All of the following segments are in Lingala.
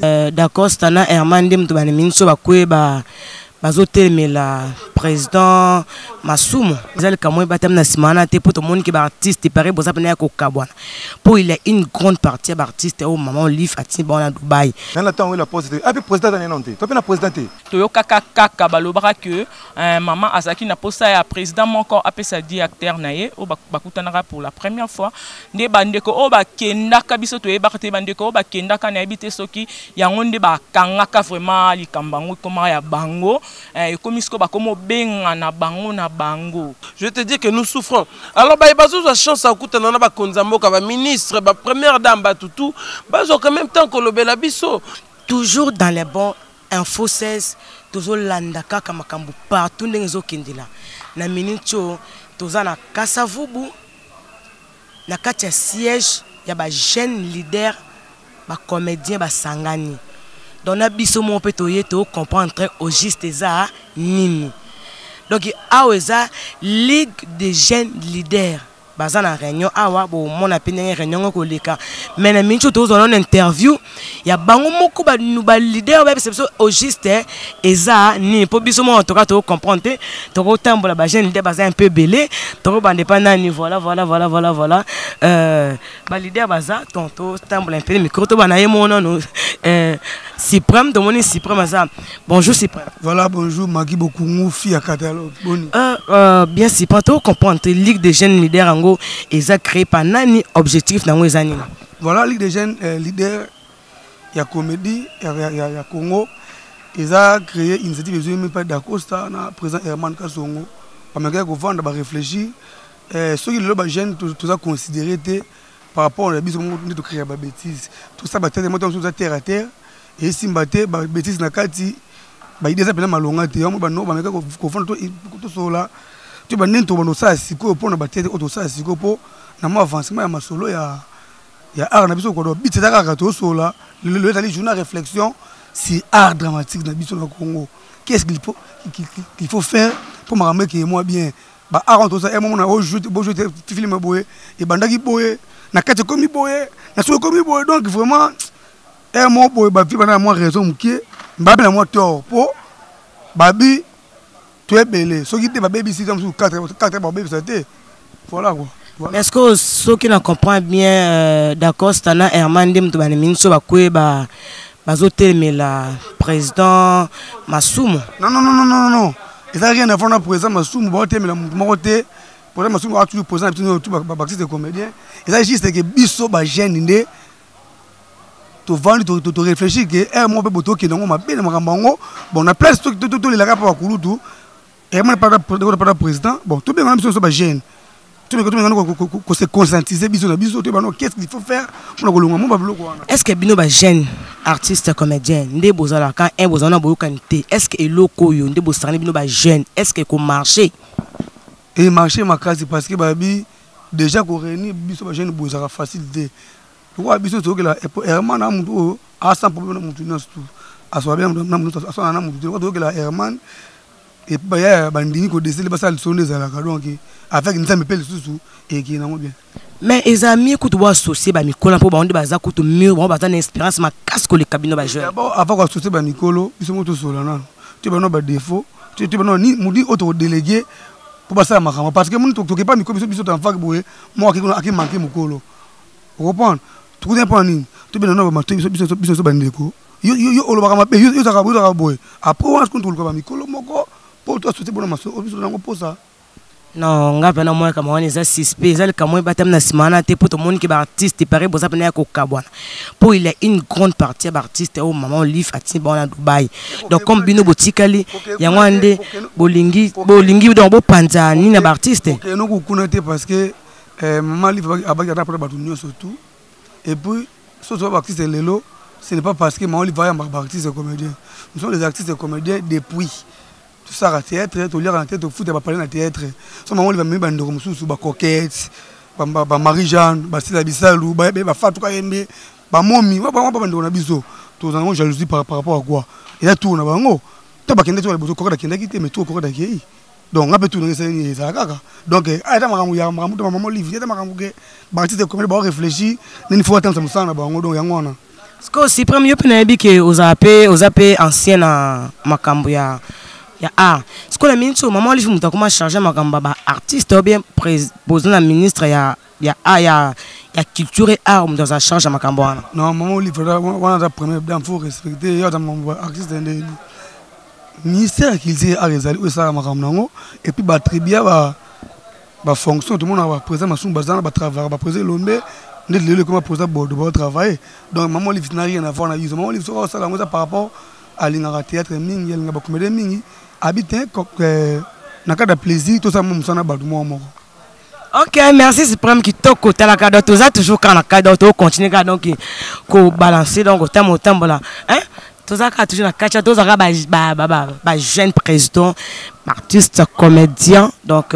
D'accord, Stana Herman Dem to Minso Bakwe bazotelemela président Masumu. Zali kamwe batem na simana te pour tout le monde qui est artiste pareil boza pena ko kabwana. Pour il y a une grande partie d'artistes au maman Olif ati bon à Dubaï. Dans le temps où il a posé avec président dans nanté. Toi pena président te. To kaka balobara que maman Azaki na posa ya président mon corps appelé ça dit acteur naé au bakutanaka pour la première fois. Ne bandeko o ba kenda kabiso to e bakate bandeko o ba kenda kana habité soki yangonde ba kangaka vraiment likambango comment ya bango. Je te dis que nous souffrons. Alors, il y a une chance à écouter dans Konzambo, ministre, première dame, tout. En même temps que le Belabiso. Toujours dans les bons infos 16, toujours landaka kamakambu partout dans les okindila. Na minutio, toujours na Kasavubu, na katia siège, il y a des jeunes leaders, des comédiens, des sangani. Donc, on peut comprendre au juste ça, nini. Donc, il y a Ligue des jeunes leaders. Dans la réunion, mon opinion réunion mais dans une interview, il y a beaucoup de leaders au juste et ça ni pour bien en tout cas comprendre tu autant pour la jeune leader un peu belé tu indépendant voilà leader baza tonto tambour un peu micro to banaye mon nom Suprême de mon Suprême ça bonjour Suprême voilà bonjour Maki beaucoup fille à catalogue bien si pas tu comprendre Ligue des jeunes leaders et ça créé par nani objectif dans les années. Voilà Ligue des jeunes leaders, il y a comédie, il y a Congo, ils ont créé une initiative de même pas d'Acosta, na président Herman Kasongo, parce que qu'on va réfléchir, ceux qui le jeunes tout ça considéré par rapport à la bise de créer des bêtises, tout ça battre des motos sur terre à terre et si battre bêtises na kati, bah il des appels malonga te, on va non, bah qu'on fait tout cela. Tu vas n'entendre nos ça si quoi pour nous battre auto ça si quoi pour n'avoir avancement à ma solo il y a art n'habite quoi donc bit c'est ça quand solo là le d'aller journée réflexion si art dramatique n'habite au Congo qu'est-ce qu'il faut faire pour me ramener que moi bien bah art tout ça et moi on a aujourd'hui beau jouer film boé et bandaki boé na kati comme boé na solo comme boé donc vraiment et moi boé bah fi bana moi raison muké bah bien moi tort pour babi tu es belé. Ceux qui te baby si comme sur 4 baby ça te voilà quoi. Est-ce que ceux qui ne comprennent bien d'accord Stana Herman Dem to Minso Bakwe bazotelemela président Masumu. Non. Et ça rien à faire dans président Masumu bazotelemela moté président Masumu a toujours posé tout baptiste de comédien. Et ça juste que biso ba jeune ndé to vendre to réfléchir que un mois peut boto qui donc ma bien makambango bon on a place tout les la pour Kulutu. Et moi, pas président, bon, tout bien, on a besoin de jeune. Tout bien, on se conscientiser, qu'est-ce qu'il faut faire pour le. Est-ce que Bino ba jeune artiste comédien, ndé bozala quand un bozana boyo kanté, est-ce que loko yo ndé bosani Bino ba jeune, est-ce que ko marché? Et marché ma case parce que babi déjà ko réuni biso ba jeune bozala facilité. Pourquoi biso to que la Herman na mutu a 100 problème na mutu na tout. Aso bien na mutu aso na mutu to que la Herman et bah bandini ko décider pas ça le son des alaka donc avec une me pelle sous et qui na bien mais les amis ko to associer ba mikolo pour ba on de baza ko to mieux ba baza na expérience ma casse ko le cabine ba jeune d'abord avant ko associer ba mikolo biso moto solana tu ba no ba défaut tu ba no ni mudi auto délégué pour passer à makama parce que mon to pas mikolo biso en fac boye moi qui manquer mukolo comprendre tout n'est pas ni tu ba no ba biso ba ndeko yo olo ba ma yo za ka boye après on se contrôle ko ba mikolo moko. Pour toi, c'est bon, ça. Non, on a moi comme on est suspect, comme on est na simana te pour tout le monde qui est artiste pareil boza pena ko kabwana. Pour il y a une grande partie d'artistes au maman Olif ati bon à Dubaï. Donc comme Bino Botikali, yangwande bolingi donc bo panza ni na artiste. OK, nous connaissons parce que maman Olif abagada pour batunyo surtout. Et puis surtout artiste lelo, ce n'est pas parce que maman Olif va artiste comédien. Nous sommes des artistes comédiens depuis tout ça à théâtre, tout lire en tête, tout foot, parler en théâtre. Son maman il va me bande comme sous ba coquette, ba Marie-Jeanne, ba Sila Bisalou, ba Fatou Kayembe, ba Momi, ba bande na biso. Tout en jalousie par rapport à quoi? Et là tout na bango. Tu ba kende tu ba bozo kokada kende kité mais tout kokada ki. Donc on peut tout dans ça kaka. Donc ayata makamu ya makamu to maman livre, ayata makamu ke ba artiste comme ba réfléchir, ni faut attendre ça na bango donc yango na. Parce que aussi premier penabi que aux AP ancien na makambo ya art. Ce qu'on a mis sur maman lui muta comment changer makambo ba artiste ou bien président na ministre ya culture et art dans un change makambo wana. Non, maman lui faudra wana premier bien faut respecter ya maman artiste de ministère qui dit à réaliser ça makambo nango et puis ba tribia ba fonction tout le monde va présenter masou bazana ba travail ba présenter l'ombe ne comment poser bordeaux travailler donc maman lui n'a rien à voir na maman lui so ça par rapport à l'ingara théâtre mingi ya ngaba comédie mingi habiter na cas de plaisir tout ça mon sana ba du mo. Ok, merci Suprême qui toque côté la cadre tout ça toujours quand la cadre to continue donc ko balancer donc au temps là hein tout ça toujours la catch tout ça ba jeune président artiste comédien donc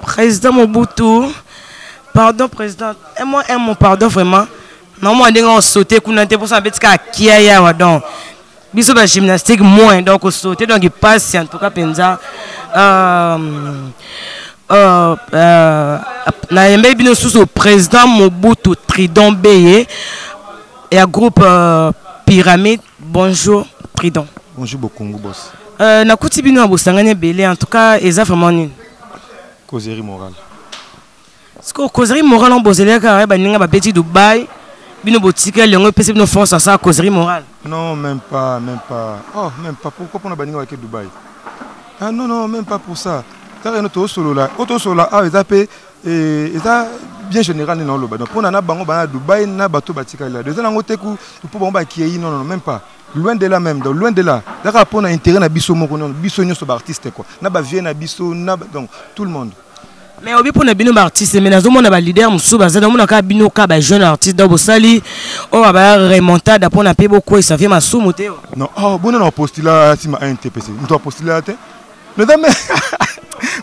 président Mobutu pardon président et moi mon pardon vraiment non moi on sauter kunante pour ça petit ka kia donc biso ba gymnastique moins donc au sauter donc il passe en tout cas penza na yembe bino sous au président Mobutu Tridon Beye et un groupe Pyramide. Bonjour Tridon. Bonjour Bokongo boss. Na kuti bino abosangane belé en tout cas eza vraiment ni causerie morale. Parce que causerie morale on bozele ka ba ninga ba petit Dubaï bino botika lengo pese bino force à ça causerie morale. Non, même pas. Oh, même pas. Pourquoi on a baninga avec Dubaï? Ah non, même pas pour ça. Auto solo là, bien général non le donc on a bango bana Dubaï na bato batika là déjà nango teku pour bango ba kiyi non même pas loin de là même donc loin de là d'accord pour na intérêt na biso moko non biso nyoso ba artiste quoi na ba vie na biso na donc tout le monde mais obi pour na bino ba artiste mais nazo mona ba leader musu ba zana mona ka bino ka ba jeune artiste donc sali on va remontada pour na pe beaucoup et ça fait masumu te non oh bon on postulat si ma NTPC on doit postuler le dame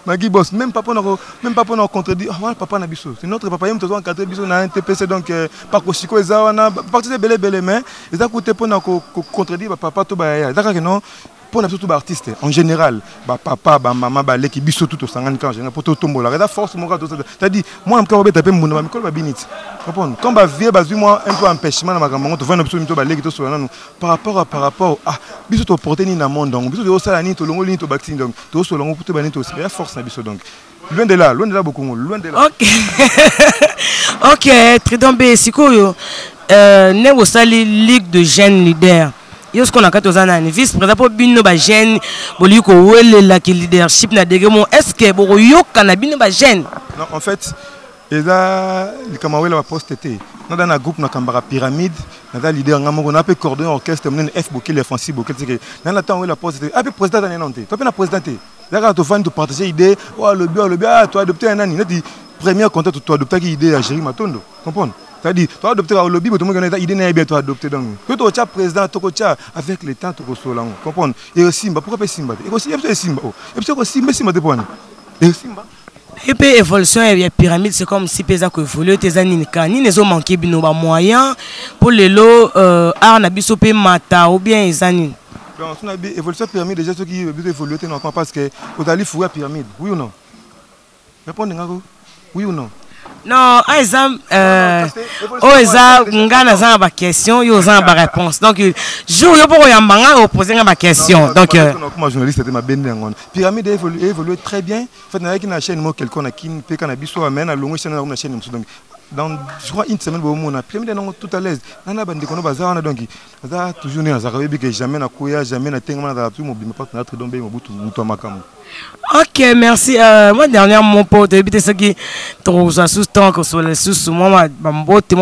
Magui boss même pas pour nous contredire oh papa na biso c'est notre papa yem toujours encadrer biso na NTPC donc pas kosiko eza wana parti belé mais eza côté pour nous contredire papa to ba ya d'accord que non pour nous tout artiste en général ba papa ba maman ba leki biso tout au sangani en général pour tout tombola la force mon gars t'as dit moi en cas ba taper mon ba mikolo ba binit comprendre quand ba vie ba moi un peu empêchement na makambo to vana biso mito ba leki to so nanu par rapport ah biso to porter ni na monde donc biso to sala ni to longo ni to bakti donc to so longo pour ba ni to c'est force na biso donc loin de là beaucoup loin de là. OK Tridon B sikoyo ne wo sali ligue de jeunes leaders. Yo ce qu'on a quand aux années vice-président pour bino ba jeune boliko wele la ki leadership na degemo est-ce que bo yo kana bino ba jeune. Non en fait eza likamawela ba posteté dans un groupe na kambara pyramide na leader ngamo on a peu coordonner orchestre menen F bokil les Francis bokil c'est que dans la temps où la posteté a peu président dans nanté toi pe na présidenté d'accord to fan de partager idée oh le bien toi adopter un nani dit premier contact toi adopter idée à Jérémy Matondo comprendre. C'est-à-dire, tu as adopté au lobby, tu as idée n'est bien adopté donc. Que tu as président, tu as avec le temps, tu as comprendre. Et Simba, pourquoi pas Simba? Et aussi, il y a Simba. Et puis, Simba de point. Et Simba. Et puis, évolution et pyramide, c'est comme si pesa que évolue tes années ni les ont manqué bino ba moyen pour les lots art na biso pe mata ou bien les années. Donc, on a évolution pyramide déjà ceux qui évoluent non parce que au dali fouiller pyramide, oui ou non? Répondez ngako. Oui ou non? Non, exemple, ngana za ba question, yo za ba réponse. Donc, jour yo pour yambanga poser ma question. Donc, moi journaliste c'était ma bendengon. Pyramide évolue très bien. En fait, na na chaîne mo quelqu'un qui peut kana biso amène à longue chaîne na chaîne donc dans je crois une semaine bo mona pyramide non tout à l'aise. Nana bande kono bazana donc ça toujours na zakabe que jamais na koya jamais na tengama na tout mobile pas na Tridon Beye Mobutu muto makamu. OK, merci. Moi dernièrement mon pote éviter ce qui trouve ça sous temps que sur les sous moi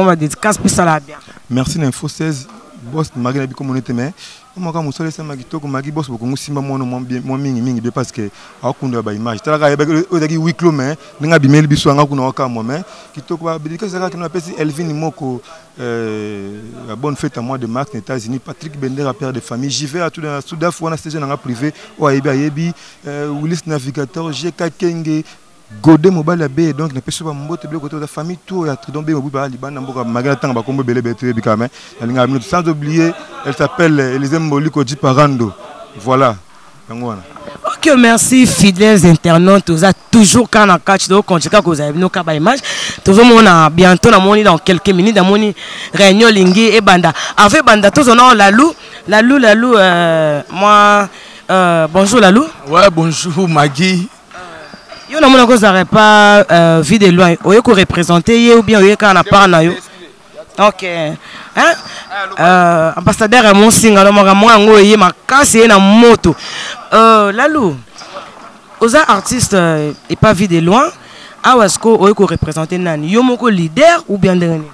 ma dédicace pour ça là bien. Merci l'info 16 boss magana bi communauté mais moi quand musole ça magito ko magi boss boko musimba mono moi mingi parce que akunda ba image tala ka odaki huis clos mais nga bimeli biso nga kuna waka moi mais kitoko ba dédicace ça que pesi Elvin Moko bonne fête à moi de Marc aux États-Unis Patrick Bendera père de famille j'y vais à tout dans Soudan fois na station nga privé o ayebi Willis Navigateur GK Kenge Godé Mobile B donc na peso ba mbote blo côté de famille tout ya Tridon Beye Mobutu ba libana mboka magana tanga ba kombo belé beté bikame na minute sans oublier elle s'appelle Elisée Mboliko Diparando voilà. Ok, merci fidèles internautes. Vous êtes toujours quand on catch de continuer que vous avez nos cas image. Toujours on a bientôt dans quelques minutes dans mon réunion Lingui et Banda. Avec Banda tous on a Lalou, moi bonjour Lalou. Ouais, bonjour Maggie. Yo na mona ko zare pas vie de loin. Oyo ko représenter ou bien oyo quand on parle na yo. Ok. Hein? Ambassadeur à mon signe alors moi ngoye makasi na moto. Lalou. Aux artistes et pas vie de loin. Ah est-ce que oyo ko représenter nani? Yo moko leader ou bien dernier?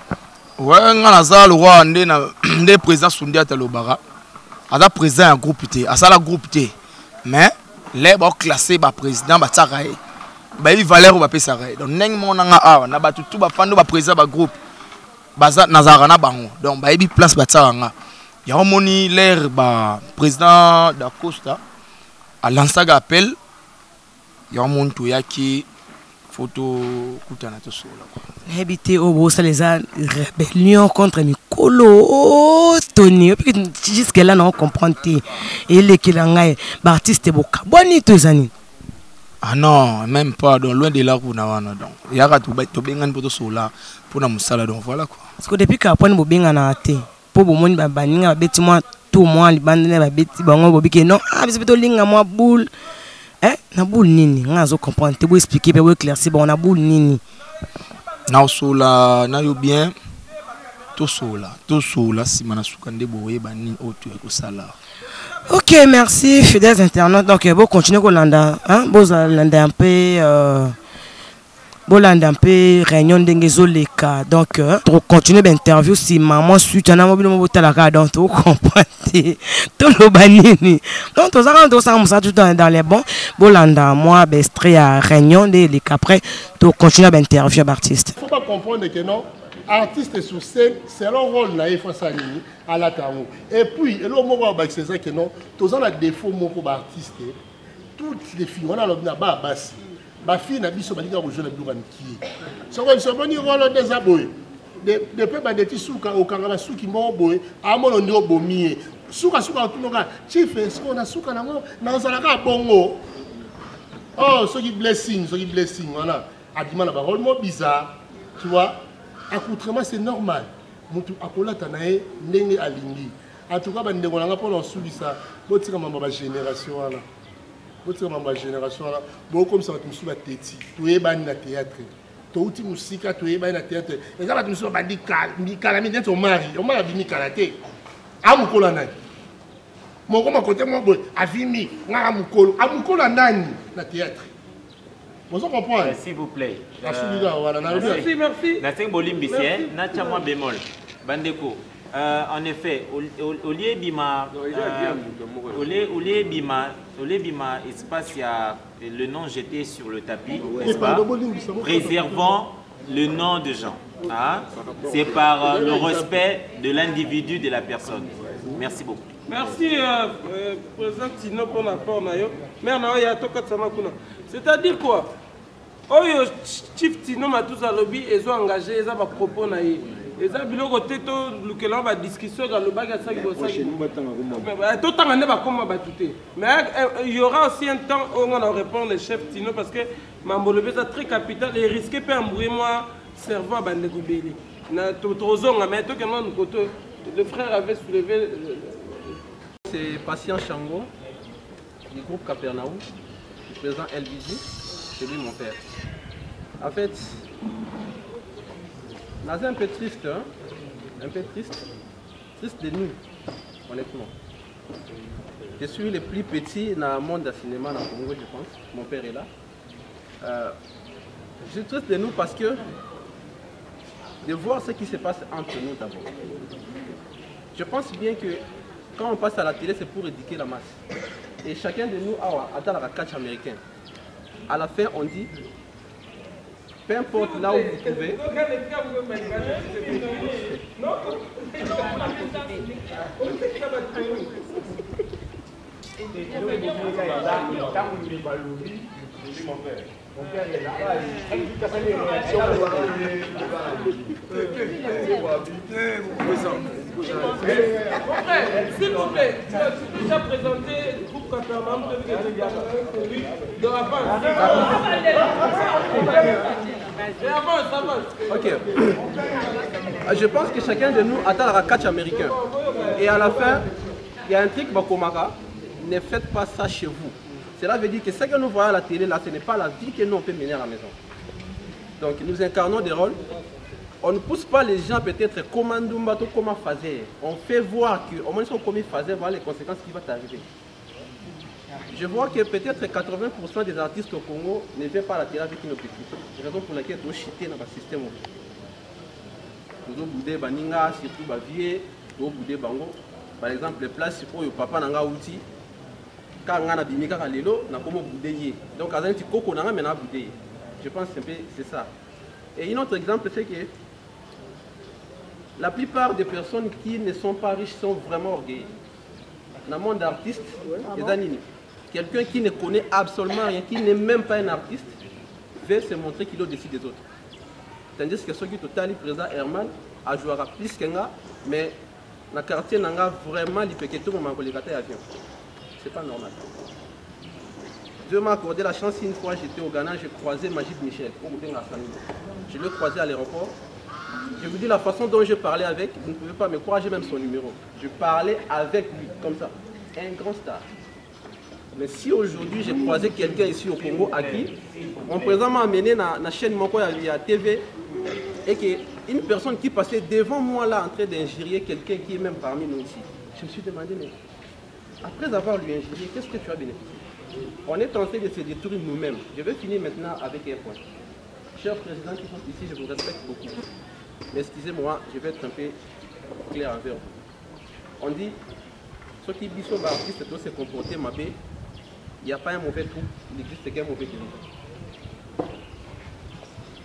Ouais, ngana za le roi ndé président Sundia Talobara. Ada président un groupe T, asala groupe T. Mais les ba classé ba président ba tsaraye. Ba yi valeur ba pesa raye. Donc neng mon nga awa na ba tout ba fando ba président ba groupe. Baza nazara na bango. Donc ba yi place ba tsaranga. Ya moni l'air ba président da Costa a lancé un appel. Ya mon to yaki photo kutana to sola. Habité au Brossa les rébellion contre Mikolo Tony jusque là non comprendre et les qui l'angaye artiste boka boni tous ani. Ah non, même pas donc loin de là pour nawana donc. Yaka to bengan poto sola pour na musala donc voilà quoi. Parce que depuis qu'après bo benga na té pour bo moni ba baninga beti moi tout moi libandene ba beti bango bo biki non ah biso beto linga moi boule na boule nini ngazo comprendre te bo expliquer pe bo éclaircir bon na boule nini. Na sola na yo bien to sola si manasuka ndeboye bani otu ko sala. Ok, merci fidèles internautes. Donc bon continuer ko landa hein bon landa un peu réunion dengezo les cas. Donc pour continuer l'interview si maman suite na mobile mo botalaka donc tu comprends tout le banini. Donc tous ça tout dans les bons bon landa moi bestray à réunion de les cas après tu continuer l'interview d'artiste. Faut pas comprendre que non artiste sur scène c'est leur rôle na il faut ça à la tarou. Et puis et le mot c'est ça que non tous on a défaut mon pour artiste toutes les filles on a le na ba basse ma fille n'a biso balika ko jeune blouka qui so ko so boni rôle des aboy de pe ba de tisuka o kanga suki mo boy a mono ndio bomie suka tout noka chief est-ce qu'on a suka na ngo na zalaka bongo oh ce qui blessing voilà adima na ba rôle mo bizarre tu vois accoutrement c'est normal mutu akolata nae ndenge alingi en tout cas ba ndeko nga pour sulisa botika mamba ba génération là botika mamba génération là bo comme ça tu musuba teti tu ebani na théâtre to uti musika tu ebani na théâtre et ça ba tu musuba bandi kala mi dentro mari o mari bini kalaté amukola nani moko makote mo boy avimi nga amukola nani na théâtre. Vous comprenez? S'il vous plaît. Merci. Nathan Bolimbicien, Natia moi bémol. Bandeko. En effet, au lieu bima, espace, il y a le nom jeté sur le tapis, n'est-ce pas? Préservons le nom de gens. Hein? C'est par le respect de l'individu, de la personne. Merci beaucoup. Merci, président Tino, pour l'apport. C'est-à-dire quoi? Oyo Chief Tino m'a tous à lobby, ils ont engagé, ils ont propos. Ils ont dit que l'on va discussion dans le bagage. Mais il y aura aussi un temps où on va répondre le chef Tino parce que Mambolobé est très capital et risqué de embrouiller moi cerveau à Bandekobeli. Le frère avait soulevé. C'est Patient Chango du groupe Capernaum, du président LBJ, c'est lui mon père. En fait, c'est un peu triste, hein? Un peu triste de nous, honnêtement. Je suis le plus petit dans le monde du cinéma dans le Congo, je pense. Mon père est là. Je suis triste de nous parce que de voir ce qui se passe entre nous d'abord. Je pense bien que quand on passe à la télé, c'est pour éduquer la masse. Et chacun de nous a atteint la catch américain. À la fin, on dit, peu importe là où vous trouvez. S'il vous plaît, tu as déjà présenté le groupe Ok. Je pense que chacun de nous attend le catch américain. Et à la fin, il y a un truc, Bakomaka, ne faites pas ça chez vous. Cela veut dire que ce que nous voyons à la télé, là, ce n'est pas la vie que nous on peut mener à la maison. Donc nous incarnons des rôles. On ne pousse pas les gens peut-être comment Ndumba, comment fazer. On fait voir qu'au moins si on commet fazer, voilà les conséquences qui vont arriver. Je vois que peut-être 80% des artistes au Congo ne viennent pas à la télé avec une objectif. C'est la raison pour laquelle nous chiter dans le système. Nous boudé baninga, surtout bavier, nous boudé bango. Par exemple, les places pour le papa nanga outi, quand on a bimika kalelo, na comme boudé. Donc à un petit coco nanga mena boudé. Je pense que c'est ça. Et un autre exemple, c'est que la plupart des personnes qui ne sont pas riches sont vraiment orgueilleux. Dans le monde d'artistes, quelqu'un qui ne connaît absolument rien, qui n'est même pas un artiste, veut se montrer qu'il est au-dessus des autres. Tandis que ceux qui sont totalement présents, Herman, a joué plus qu'un gars, mais dans le quartier, il y a vraiment des petits tours où il y a des avions. Ce n'est pas normal. Dieu m'a accordé la chance une fois, j'étais au Ghana, j'ai croisé Majid Michel. Je l'ai croisé à l'aéroport. Je vous dis la façon dont je parlais avec, vous ne pouvez pas me croire, j'ai même son numéro. Je parlais avec lui, comme ça. Un grand star. Mais si aujourd'hui j'ai croisé quelqu'un ici au Congo à qui on présentement amené dans la chaîne Moko à TV et qu'une personne qui passait devant moi là en train d'injurier quelqu'un qui est même parmi nous ici, je me suis demandé, mais après avoir lui injurié, qu'est-ce que tu as bénéficié? On est en train de se détruire nous-mêmes. Je vais finir maintenant avec un point. Chers présidents qui sont ici, je vous respecte beaucoup. Mais excusez-moi, je vais être un peu clair envers vous. On dit, ceux qui disent aux artistes doivent se comporter, ma paix, il n'y a pas un mauvais trou, il n'existe qu'un mauvais délire.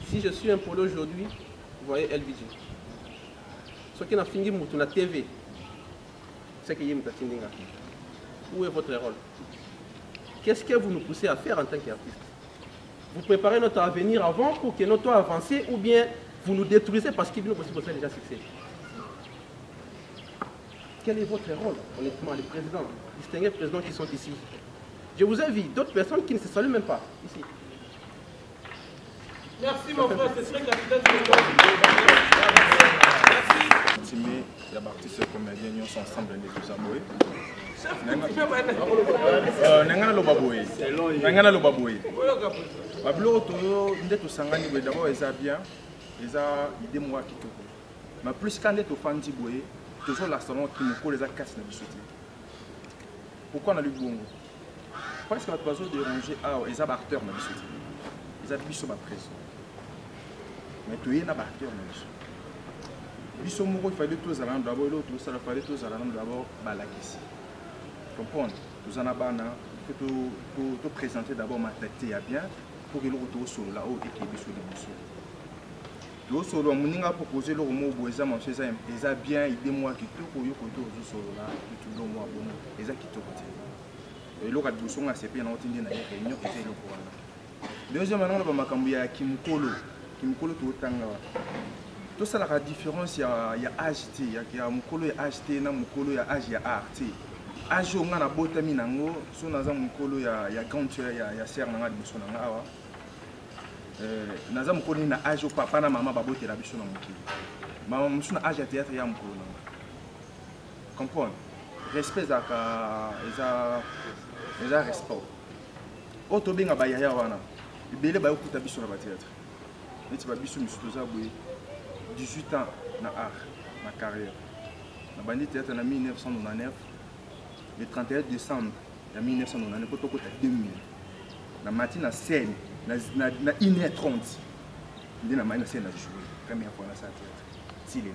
Si je suis un polo aujourd'hui, vous voyez LBG. Ceux qui n'ont fini de la TV, c'est que vous avez. Où est votre rôle? Qu'est-ce que vous nous poussez à faire en tant qu'artiste? Vous préparez notre avenir avant pour que notre avance ou bien vous nous détruisez parce qu'il nous possible de faire déjà succès? Quel est votre rôle, honnêtement, les présidents, distingués présidents qui sont ici? Je vous ai vu d'autres personnes qui ne se saluent même pas ici. Merci mon frère, c'est très capitaine. Merci. Il y a des artistes comédiens qui sont ensemble de tous aboués. Nangana lo baboye. Nangana lo baboye. Bablo to ndeto sangani we d'abord eza bien, eza idée moi qui toko. Mais plus quand ndeto fandi boye, toujours la salon qui me colle les casse na bisoté. Pourquoi on a lu bongo? Parce que la bazo déranger ils ont acteur na bisoté. Ils ont biso ba présent. Mais tu es na acteur na biso. Biso moko il fallait tous allant d'abord l'autre ça fallait tous allant d'abord balakisi. Comprendre, nous en avons il faut te présenter d'abord ma tête bien pour que l'autre soit là-haut et qu'il soit l'émotion. L'autre soit là, on a proposé le mot boisa, mon cher, ils ont bien aidé moi qui te coule au côté du sol là, tout le mois bon, ils ont quitté côté. Et l'autre a doucement à CP dans une réunion qui était le courant. Deuxièmement, on va m'accompagner Kimkolo tout tanga. Tout ça la différence il y a AGT, il y a Mukolo et AGT, na Mukolo et AG et ART. Age on a botami nango so naza mukolo ya grand tueur ya ser nanga biso nanga awa naza mukolo na age papa na mama babotela biso na mukili mama musu na age ya théâtre ya mukolo nanga comprendre respect zaka eza respect oto benga ba yaya wana ibele ba okuta biso na ba théâtre neti ba biso musu toza boye 18 ans na art na carrière na bandi théâtre na 1999. Le 31 décembre 1999, pour 2000, la matinée à scène, na 1h30, il y a une scène à jouer, première fois dans sa tête. Si les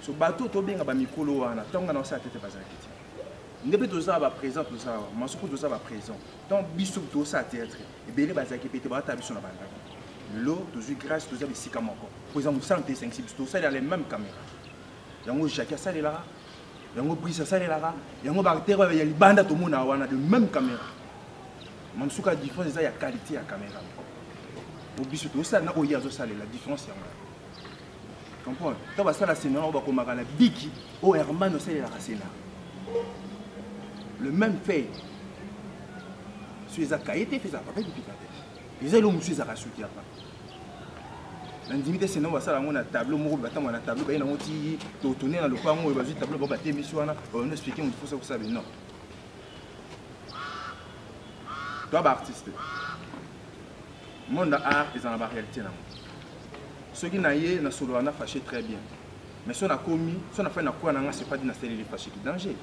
so bateau to bien ba mikolo wana, tonga na sa tête pas zakiti. Ndebe to za ba présent to ça, masuko to za ba présent. Donc biso to sa théâtre, et belé ba zakiti te ba ta biso na banda. L'eau to ju grâce to za be sika moko. Par exemple 105 to ça dans les mêmes caméras. Yango chacun ça là. Yango brisa ça là, yango bactéries ya libanda to mona wana de même caméra. Mamsuka différence ça ya qualité ya caméra. Au biso to ça na oya zo ça la différence ya. Comprends? To ba ça la scénario on va komaka na biki o Herman ça la scénario. Le même fait so eza kaye te feza papa epika te eza elo mosusu ezaka suki apa nandimi te sena basala yango na tableau moko batambola na tableau baye nango ti totone na lopango oyo bazwi tableau bao batemisi wana ono explike motu fosa kosala non toi baartiste monde art eza na baréalité nango soki na ye na solo wana fâché très bien mais so na komi so na fai na koya nanga c'est pas dit na seleli fâché ki danger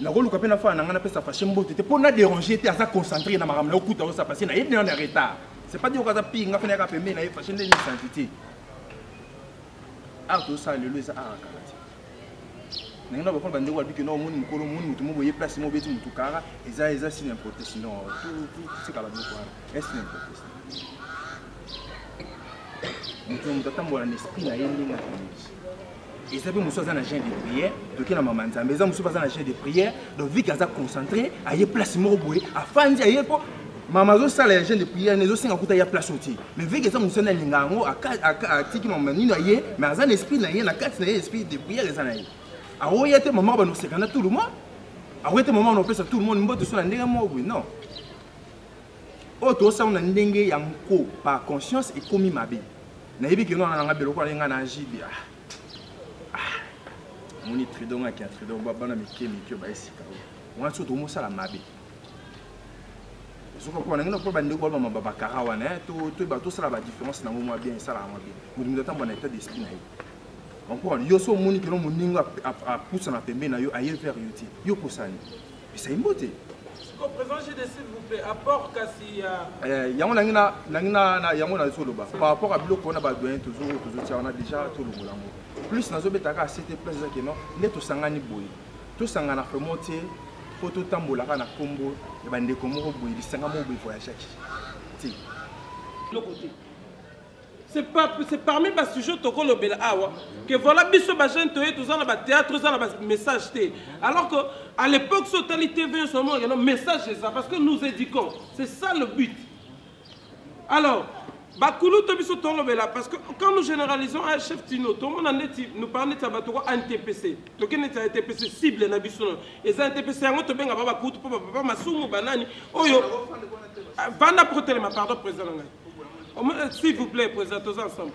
nakoluka mpe na faa nanga napesa fâché mbote te mpo na déranger te aza concentré na makambo na okuta osa parce na ye nena na retard c'est pas dire okaza pinga fene yaka pembe na ye fâché ndeni santité art tosala lelo eza art akala te nangi na bafona bandeko alobiki no omoni mokolo omoni motu moboye place mo obeti motu kara eza sine importe sinon tika bandeko wana esine importe motu atambola na esprit na ye ndenge akanisi eza mpe mosu aza na jean de prière toke na mama nzambe eza mosusu aza na jean de prière donc viki aza concentré aye place moko boye afandi aye mpo mama azosala ya jean de prière nezosenga kuta ya place oti mais viki eza mosu alinga yango atiki mama nino aye mais aza na esprit na ye na kati na ye esprit de prière eza na ye aoya te mama banokoseka na tout le monde aoya te mama banopesa tout le monde mbote so na ndenge moko boye non oyo tosala na ndenge ya nko par conscience ekomi mabe nayebi ke nona nanga beloko alenga na ajibi moni tridon aki tridon bana mike baesika wana so tomosala mabe soki okona ndenge mpo bandeko balobama babakara wana toyeba tosala badifférence nango mwa bien esalaka mwa bien moto atambola na état d'esprit na ye comprendre yo so omoni kelo moningo apusana pembeni na yo aye vers yo te yo kosani esai mbo te Président JD, s'il vous plaît, apport kasi yango yango na soloba par rapport à biloko on a besoin toujours on a déjà tout le monde plus nazo betaka à cette place que non ne to sangani boy to sangana promoter photo tambola kana kombo e bande ko moko boy lisanga mo boy voyage ti le côté c'est parmi les sujets que voilà biso ba jeune toye tous na ba théâtre ça na ba message té alors que à l'époque sur télé TV seulement il y a un message ça parce que nous éduquons c'est ça le but alors bakulu to biso to lobela parce que quand nous généralisons un chef Tino tout le monde nous parle de tabatoko NTPC to que net NTPC cible na biso et ça NTPC yango to benga baba kutu papa masumu banani oyo banda protéger ma pardon président ngai. S'il vous plaît, présentons ensemble.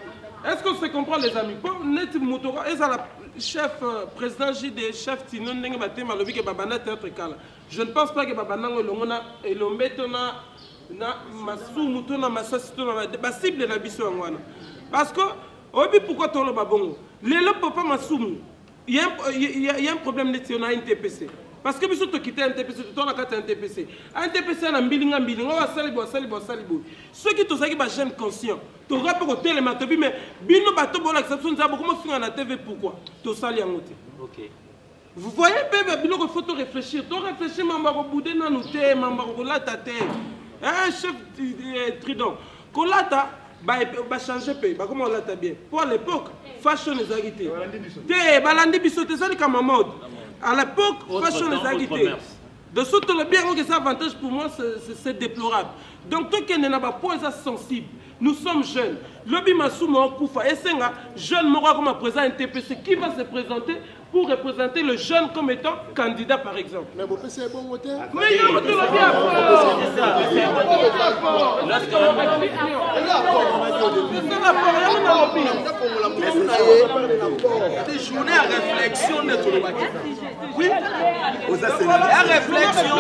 Est-ce qu'on se comprend, les amis? Pour net motora, est-ce le chef président JD, chef Tino, n'est pas thème à l'objet que Babana théâtre kala. Je ne pense pas que Babana et le métona na masu mutona masasitona ba cible la biso ngwana. Parce que obi pourquoi ton le babongo. Le papa masumu. Il y a un problème net on a une TPC. Parce que biso to quitter un TPC to na kata un TPC. Un TPC na mbilinga wa salibo. Ceux qui tosaki ba jeune conscient. To rapport au télématobi mais bino bato bola exception za beaucoup finga na TV pourquoi? To sali ngote. OK. Vous voyez bébé bino ko faut réfléchir. To réfléchir mamba ko boudé na nous té mamba ko lata té. Un chef Tridon. Ko lata ba changer pays. Ba comment lata bien. Pour l'époque fashion les agité. Té balandi biso té sali comme mode. À l'époque, fashion les agité. De ce que le bien que c'est avantage pour moi, c'est déplorable. Donc, tout qui n'est pas point sensible. Nous sommes jeunes. Lobby Massouma Koufa et Senga, jeune Mora comme président NTPC, qui va se présenter pour représenter le jeune comme étant candidat par exemple. Mais vous pensez bon voter? Mais il y a le bien. Des journées à réflexion de tout le monde. Oui, aux assemblées. À réflexion.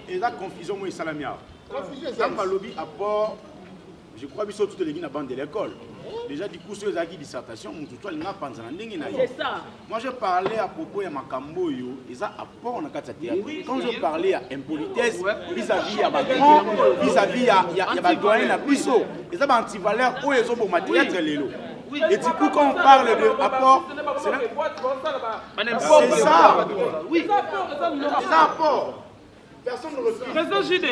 Il y a confusion, moi, Salamia. Quand lobby apport, je crois que toutes les gens bande de l'école. Déjà, du coup, sur les acquis de dissertation, c'est ça. Moi, je parlais à propos de Makambo, ils ont apport dans le théâtre. Quand je parlais à impolitesse, vis-à-vis à Bagran, vis-à-vis à Badoyen, à Bissot, ils ont anti-valeur, où ils ont pour ma théâtre, Lélo. Et du coup, quand on parle de apport, c'est ça. Oui, c'est ça apport. Personne ne refuse. Président JD.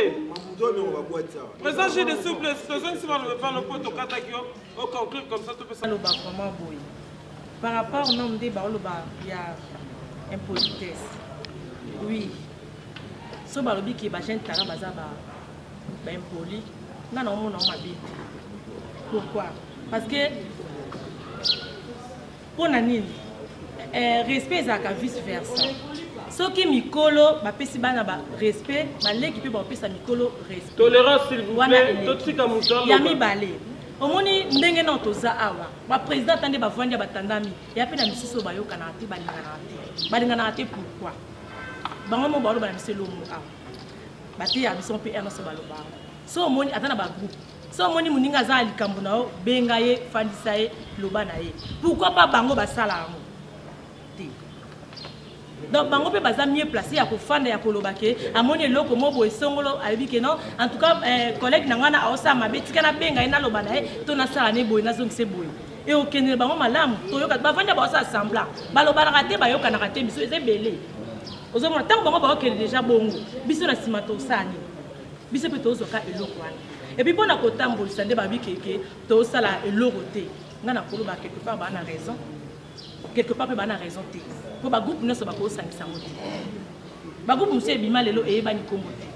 Président JD, s'il vous plaît, si vous ne pas le pot au Katakio, au conclure comme ça, tout peut s'en aller. Par rapport au nombre de barres, il y a impolitesse. Oui. Ce barobi qui est bachène Tarabaza, impoli, non, non, non, ma vie. Pourquoi? Parce que Pour nani, respect ezaka vice versa. Soki mikolo bapesi bana ba respect, baleki pe bapesa mikolo respect. Tolérance s'il vous plaît, totika mutalo. Yami balé. Omoni ndenge na toza awa. Ba président tande ba vandi ba tandami. Ya pe na misusu ba yoka na te balingana te. Balingana te pourquoi? Bango mo ba lo ba miselo mo awa. Bati ya biso pe eno so ba lo ba. So omoni atana ba groupe. So omoni muninga za likambo na o benga ye fandisa ye loba na ye. Pourquoi pas bango ba sala ngo? Donc bango pe baza mieux placé ya kofanda ya kolobake amoni eloko mobo esongolo ayebi ke non en tout cas collègue nangana aosa mabetika na benga ina loba na e to na sala ne boy na zongise boy et okende bango malamu to yoka bavanda ba osa semblant baloba na kate ba yoka na kate biso ezebele ozo mona tango bango ba okende déjà bongo biso na sima to sani biso pe to zoka eloko wana et puis bona kotambolisa nde babi keke to sala eloko te ngana koloba quelque part ba na raison quelque part ba na raison te pour ba groupe nous ba ko sangisa ngoti ba groupe musu ebima lelo e ba ni kombo te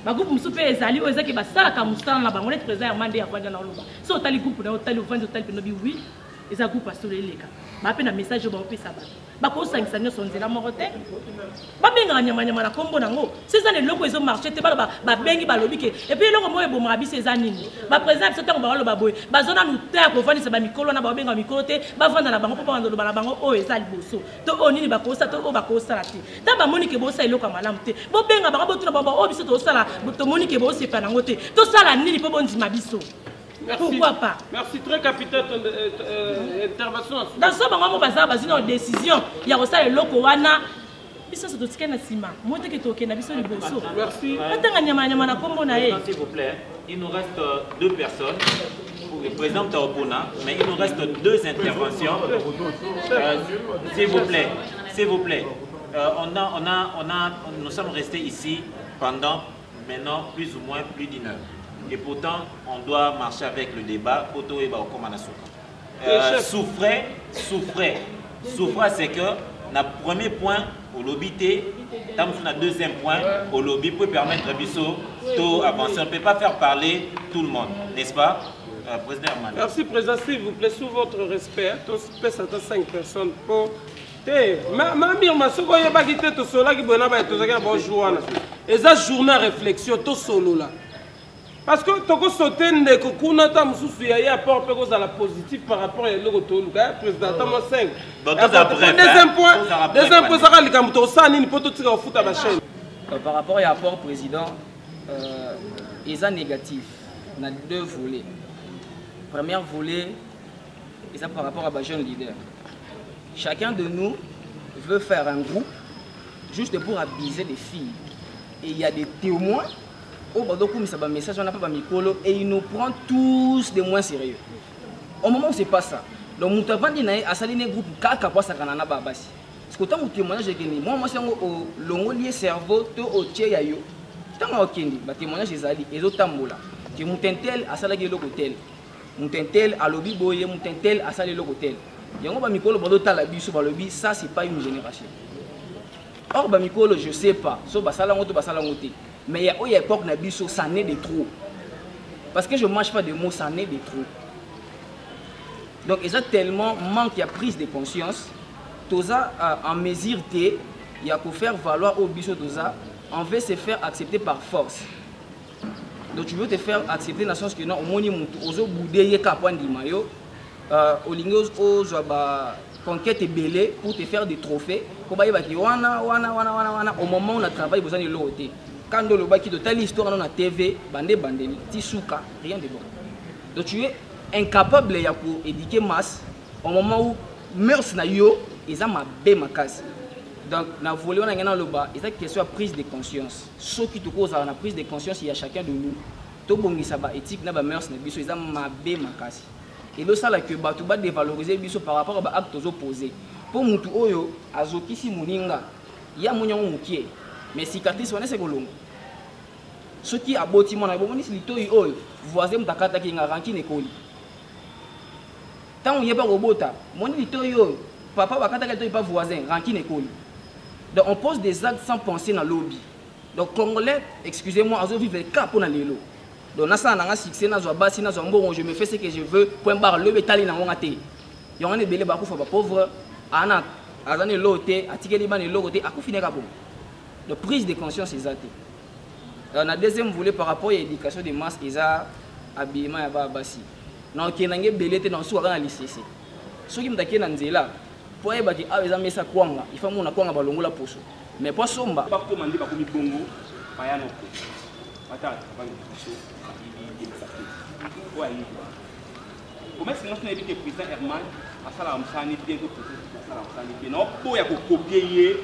ba groupe musu pe ezali o ezaki ba sala ka musala na bango net président mande ya kwanja na loba so tali groupe na tali ovandi tali pe no bi oui eza groupe asoleleka ba pe na message ba opesa ba ko sangisa nyo sonzela moko te ba benga nyama na kombo nango c'est ça le loko ezo marché te ba bengi ba lobi ke et puis loko mo ebo mabisi eza nini ba président biso tango ba loba boy ba zona nu te ko vandi se ba mikolo na ba benga mikolo te ba vanda na bango po ba loba na bango o eza liboso to o nini ba ko sa to o ba ko sala te ta ba moni ke bo sa eloko malamu te bo benga ba bo tuna ba o biso to sala to moni ke bo se pa nango te to sala nini po bondi mabiso. Merci. Pourquoi pas? Merci très capitaine intervention. Dans ce moment où bazar bazina une décision, il y a aussi le loko wana. Biso so totika na sima. Moi te ke toke na biso liboso. Merci. Atanga nyama na kombo na ye. S'il vous plaît, il nous reste 2 personnes. Le président Taopona, mais il nous reste 2 interventions. S'il vous plaît, s'il vous plaît. Nous sommes restés ici pendant maintenant plus ou moins plus d'1 heure. Et pourtant, on doit marcher avec le débat. Souffrez, c'est que le premier point au lobby, le deuxième point au lobby peut permettre à Bissot d'avancer. On ne peut pas faire parler tout le monde, n'est-ce pas, Président Herman? Merci, Président. S'il vous plaît, sous votre respect, tous 5 personnes pour. Et journée réflexion, tout solo là. Parce que tu as sauté un apport positif par rapport à l'euro président. Deuxième point, par rapport à l'apport président, il est négatif. On a 2 volets. Premier volet, c'est par rapport à la jeune leader. Chacun de nous veut faire un groupe juste pour abuser les filles. Et il y a des témoins. Message, on n'a pas micro et il nous prend tous des moins sérieux. Au moment où c'est pas ça, donc nous avons dit à salir groupe kaka pour ça kanana babasi. Parce que tant que témoignage est gagné, moi c'est au longolier cerveau to au tiers yayo. Tant que kendi, bah témoignage est ali, et autres tambola. Tu moutentel à salir le hôtel, moutentel à lobby boye, moutentel à salir le hôtel. Yango ba micro bando talabi sur ba lobby, ça c'est pas une génération. Or ba micro je sais pas, so ba salangoto ba salangote. Mais il y a une époque, ça n'est de trop. Parce que je ne mange pas de mots, ça n'est de trop. Donc, il y a tellement manque de prise de conscience. Tout ça, en mesure, il y a pour faire valoir au biso, on veut se faire accepter par force. Donc, tu veux te faire accepter dans le sens que non, au moins, on boudé maillot, au conquête belé pour te faire des trophées. Au moment où on a travaillé, besoin de l'eau. Quand on a telle histoire dans la TV, bandeli, tisuka, rien de bon. Donc tu es incapable pour éduquer masse au moment où mœurs na yo, ils ont ma casse. Donc na volé on a gagné le bas, c'est question de prise de conscience. Ce qui te cause la prise de conscience, il y a chacun de nous. To bongi ça ba éthique na ba mœurs na biso, ils ont ma casse. Et le ça là que ba tu ba dévaloriser biso par rapport à actes opposés. Pour mutu oyo azoki si muninga, ya munyango mukie. Mais cicatrice on est kolongo. Ce qui a bâti mon abonnement c'est lito yo voisin mtakata ki ngaranki nekoli. Tant on y est pas robota, mon lito yo papa bakata ka to pas voisin ranki nekoli. Donc on pose des actes sans penser dans lobby. Donc congolais, excusez-moi, azo vivre cas pour na lelo. Donc na ça na succès na zo basi na zo mbongo, je me fais ce que je veux, point barre le betali na ngate. yango ne belé bakufa ba pauvre ana azane loté atikeli bana loté akufine ka bon de prise de conscience exacte. Na deuxième volet par rapport à l'éducation des masses eza habillement ya ba basi na kenange belé te na suka na lycée soki mtaki na nzela po e baki a eza mesa kwanga ifa mona kwanga balongola poso mais po somba ba ko mandi ba ko mi bongo bayano ko ata ba ko ko ayi comment est-ce que le président Herman a sala amsani bien que sala amsani bien no po ya ko copier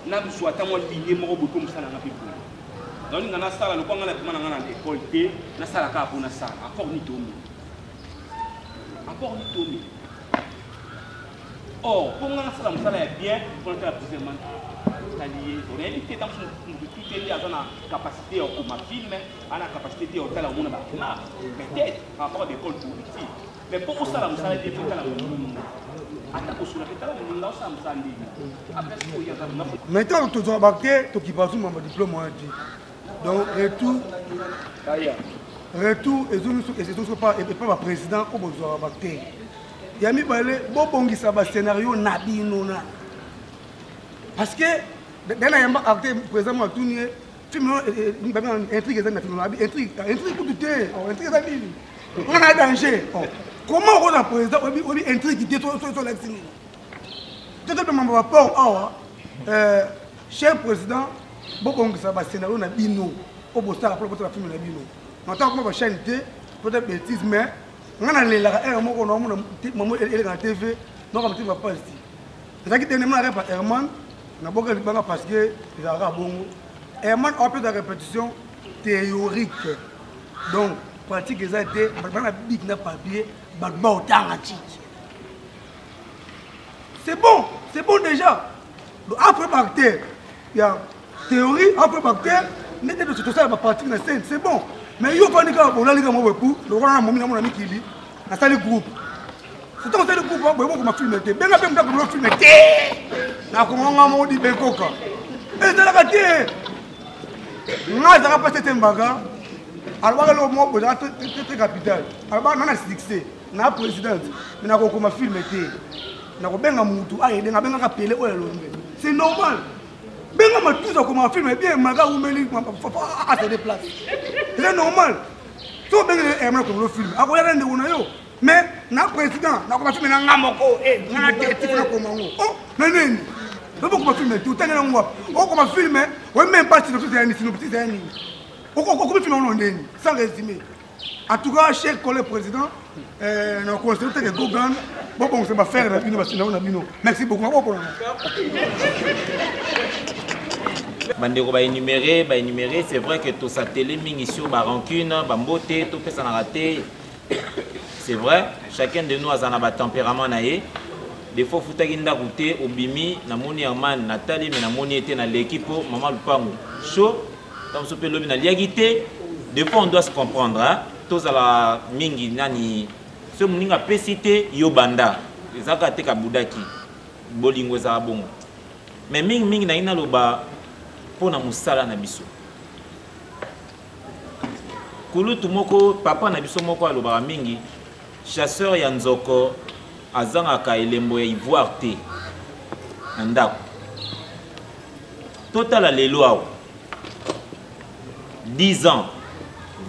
na biso ata mo lié mo ko msala na pipo donc ngana sala lo kwanga na pima ngana na école te na sala ka po na sala encore ni tomi or pour ngana sala msala ya bien pour la président allié on est invité dans son tout est lié à la capacité au film à la capacité au tel monde là peut-être par rapport à l'école politique mais pour ça la msala est fait la attends sur la fait la monde là ça msala après ce qu'il y a maintenant tu dois baquer tu qui passe mon diplôme donc retour et c'est pas le président comme besoin baquer yami balé bobongisa ba scénario na binona parce que dana yamba acteur président Matounie film intrigue za na film intrigue pour tout intrigue za bibi on a danger comment on a président obi intrigue de to l'exime tout le monde rapport cher président bobongisa ba scénario na bino obo star pour la film na bino non tant que ba chaîne peut-être bêtise mais ngana lela moko no mo ele na TV non comme tu vas pas ici c'est qui dernièrement avec Herman na boka libanga parce que il a bongo Herman a fait de répétition théorique donc pratique ça été bana big na papier ba otanga ti c'est bon déjà donc après bactère il y a théorie après bactère n'était de tout ça ba pratique na scène c'est bon. Mais il faut que vous ayez un peu de temps. C'est un groupe. C'est un groupe qui m'a filmé. Je vais vous filmer. Je vais vous dire que c'est la vérité. Je vais passer cette bagarre. Alors, je vais très capital. Alors, je vais succès. Je vais président. Je vais vous filmer. Je vais vous appeler. C'est normal. Benga matuza comme un film bien maga ou meli à se déplacer. C'est normal. To benga Herman comme le film. Ako ya rende una yo. Mais na président na comme film na ngamoko na tete na comme ngo. Oh, naneni. Do comme film tu tanga na ngwa. O comme film o même pas si c'est un sinopsis c'est un. O comme film on ndeni sans résumé. En tout cas, cher collègue président, nous considérons que Gogan, bon, ça va faire l'université. Merci beaucoup. Bandeko ba énumérer, c'est vrai que tout ça télé mingisio ba rancune, ba mbote, tout fait ça na raté. C'est vrai, chacun de nous a un tempérament naé. Des fois futaki nda goûter obimi na moni Herman Nathalie mais na moni était na l'équipe maman Lupango. Chaud, comme ce pelobi na liagité. Des fois on doit se comprendre hein. Tous à la mingi nani ce moninga pesité yobanda. Ezaka te ka budaki. Bolingo za bongo. Mais mingi na ina loba pona musala na biso. Kulutu moko papa na biso moko aloba mingi chasseur ya nzoko azanga ka elembo ya ivoire te ndako. Total lelo awo 10 ans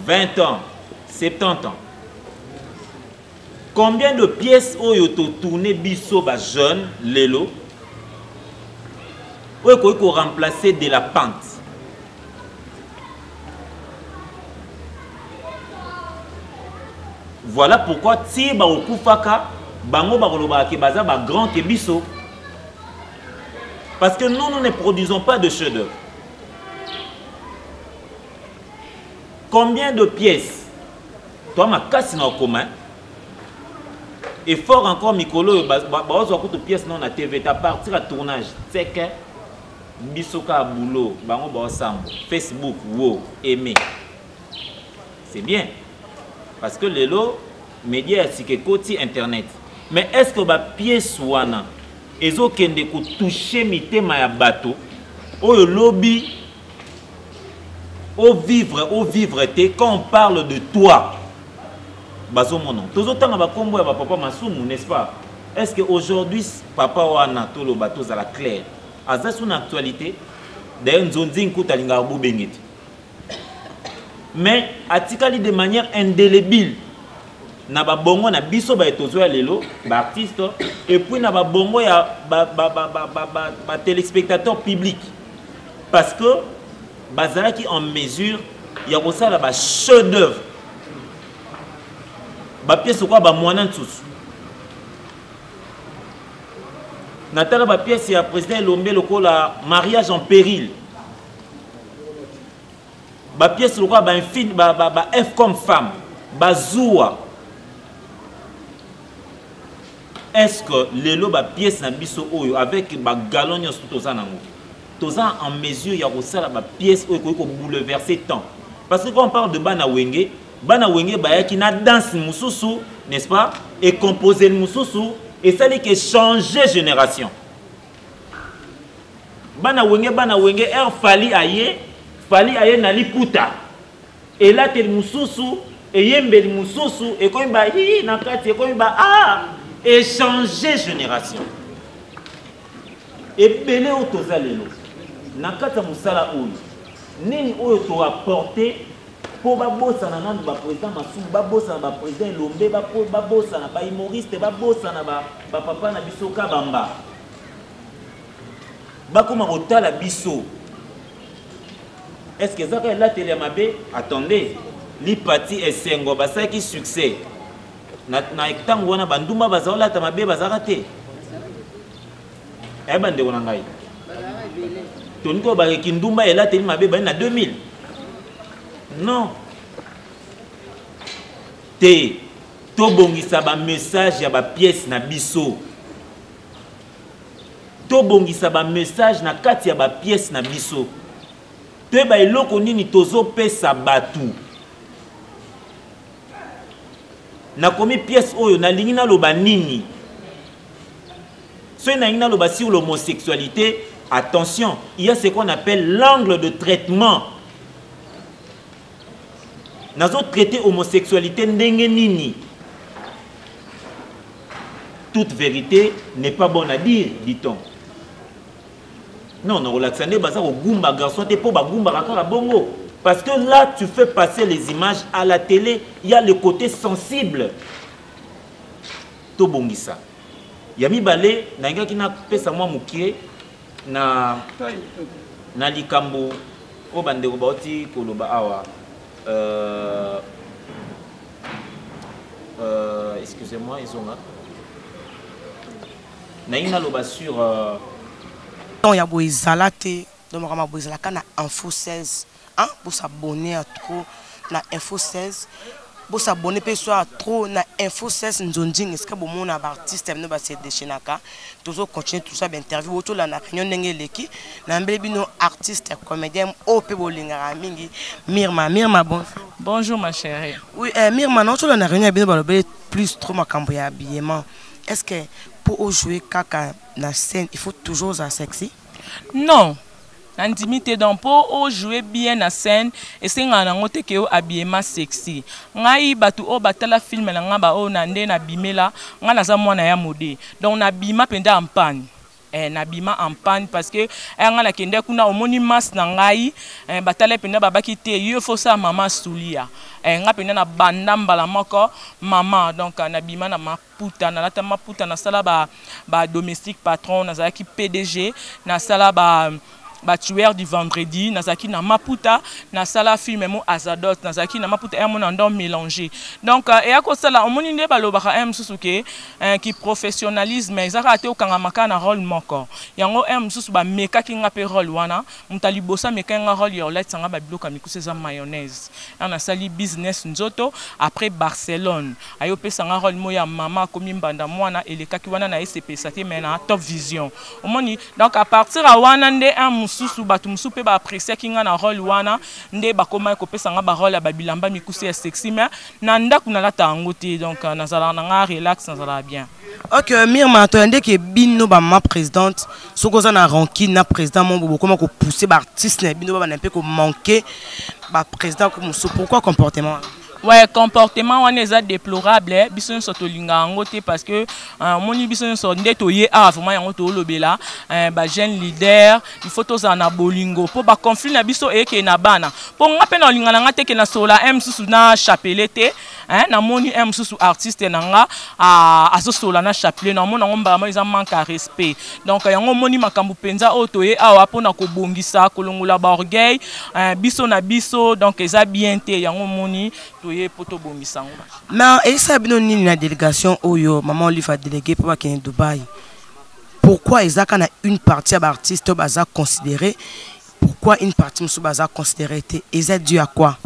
20 ans 70 ans. Combien de pièces oyo to tourner biso ba jeune lelo oyo ko remplacer de la pente. Voilà pourquoi ti ba okufaka bango ba koloba ke baza ba grand ke biso. Parce que nous ne produisons pas de chef-d'œuvre. Combien de pièces toi ma casse na commun et fort encore mikolo bazo ko to pièces non na TV ta partir à tournage c'est que bisoka boulot bango ba ensemble Facebook wo aimer. C'est bien. Parce que les lots médias c'est que côté internet. Mais est-ce que ba pièce wana ezo kende ko toucher mitema ya bateau o lobby au vivre té quand on parle de toi bazo mon nom tous autant ba kombo ya ba papa masumu n'est-ce pas est-ce qu'aujourd'hui papa wana tolo bateau à la claire aza son actualité d'ailleurs nzonzi nkuta linga bobengeti mais atikali de manière indélébile na ba bongo na biso ba etozo ya lelo ba artiste et puis na ba bongo ya ba téléspectateurs publics parce que bazalaki en mesure ya kosala ba chef d'œuvre ba pièce quoi ba mwana nsusu natala ba pièce ya président Lombe lokola mariage en péril ba pièce lokola ba infini ba F comme femme ba zoua. Est-ce que les lots pièces na biso oyo avec ba galon nyos tout ça en mesure ya kosala ba pièce oyo ko bouleverser tant parce que quand on parle de bana wenge ba yaki na danse mususu n'est-ce pas et composer mususu et ça dit que changer génération bana wenge er fali aye na liputa et là tel mususu et yembeli mususu et ko ba hi na kati ko ba ah et changer génération. Et belé au tozalelo. Nakata musala oyo. Nini oyo to apporter pour babosa na nando ba président Massou, babosa na ba président Lombe, babosa na ba humoriste, babosa na ba papa na biso Kabamba. Bakoma kotala biso. Est-ce que ça la télé mabe? Attendez. Li parti esengo basa ki succès. Na tango wana bandumba bazaola ta mabe bazarate e bande wana ngai toniko ba kindumba ela teli mabe ba na 2000 non te to bongisa ba message ya ba pièce na biso to bongisa ba message na kati ya ba pièce na biso te ba eloko nini tozo pesa batu na komi pièce oyo na lingi na loba nini so na lingi na loba sur l'homosexualité attention il y a ce qu'on appelle l'angle de traitement nazo traiter homosexualité ndenge nini toute vérité n'est pas bonne à dire dit-on non non relaxandé baza ko gumba garçon te po ba gumba kaka bongo. Parce que là, tu fais passer les images à la télé, il y a le côté sensible. Tobongisa. Yami balé, nanga ki na pesa mwa mukie na likambo o bande ko baoti koloba awa. Excusez-moi, ils sont là. Na ina loba sur donc ya boizalate, donc ma boizalaka na info 16. Hein, pour s'abonner à trop na Info 16, pour s'abonner à trop na Info 16 nzonjing est-ce que bon mon artiste ne va se déchaîner toujours continuer tout ça interview autour la na réunion n'engeleki na mbelebino artiste comédien au pe bolinga mingi Mirma bonjour ma chérie. Oui Mirma non autour la réunion bino balobé plus trop makambo ya habillement est-ce que pour jouer kaka na scène il faut toujours ça sexy? Non. L'intimité donc pour jouer bien la scène et c'est un angote qui est habillement sexy. Ngai batu o batala film na ngaba o nande na bimela ngana za mwana ya modé. Donc na bima penda en panne. Na bima en panne parce que ngana kende kuna omoni mas na ngai batala penda babaki te yo faut ça maman Soulia. Nga penda na banda mbala moko maman donc na bima na maputa na lata maputa na sala ba domestique patron na za ki PDG na sala ba tueur du vendredi nazaki na maputa na sala film mo azadot nazaki na maputa un monde mélangé donc et à cause ça on moni balobaka susuke qui professionnalisme ezaka te okanga makana rôle moko yango susu ba meka ki ngape rôle wana mutali bossa meka nga rôle ya let sanga ba bloka mikuse za mayonnaise na sali business nzoto après Barcelone ayo pesa nga rôle mo ya mama komi mbanda mwana elekaki wana na SCP ça te mena Top Vision on moni donc à partir à wana nde susu batu musupe ba apprécier kinga na rôle wana nde bakoma ko pesa nga ba rôle ba bilamba mikuse sexy mais na ndaku na lata ngote donc nazala nga relax nazala bien. OK Mirma to ndé ke bino ba ma présidente sokoza na rancune na président mon bobo comment ko pousser ba artiste na bino ba na peu ko manquer ba président comme pourquoi comportement Ouais, comportement on est déplorable biso so to linga ngote parce que moni biso so ndeto ye vraiment yango to lobela ba jeune leader il faut to za na bolingo po ba conflit na biso eke na bana po ngape na linga na ngate ke na sola msusu na chapelete na moni msusu artiste na nga azo sola na chapelet na mona ngomba ma ils manque à respect donc yango moni makambu penza oto ye awa pona ko bongisa kolongola ba orgueil biso na biso donc eza bien te yango moni mais et ça bino nini na délégation oyo maman Olive a délégué pour Kenya Dubaï. Pourquoi ils kana une partie d'artistes baza considéré, pourquoi une partie musu baza considéré et ça dû à quoi?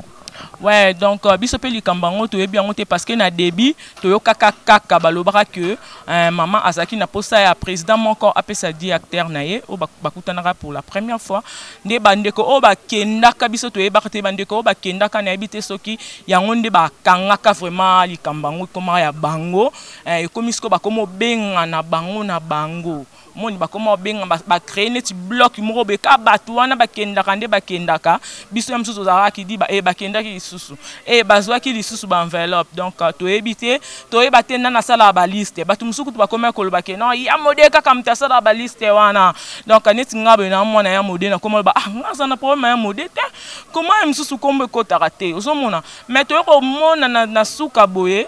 Ouais, donc biso pe likambango to yebi ngote parce que na débit to yo kaka balobara que maman Azaki na posa ya président moko apesa directeur na ye o bakutanaka pour la première fois nde bandeko o bakenda ka biso to yeba te bandeko o bakenda ka na yebite soki yango nde bakangaka vraiment likambango koma ya bango e komisiko bakomo benga na bango moni bakoma benga ba créer net bloc moko be ka batu wana bakendaka nde bakendaka biso ya msusu za ki di ba bakendaki lisusu bazwaki lisusu ba enveloppe donc to ebite to ebate na sala ba liste batu msuku to bakoma koloba ke non ya modeka kam ta sala ba liste wana donc net ngabe na mwana ya mode na koma ba ngaza na problème ya mode te comment msusu kombe ko tarate ozomona mais to ko mona na suka boye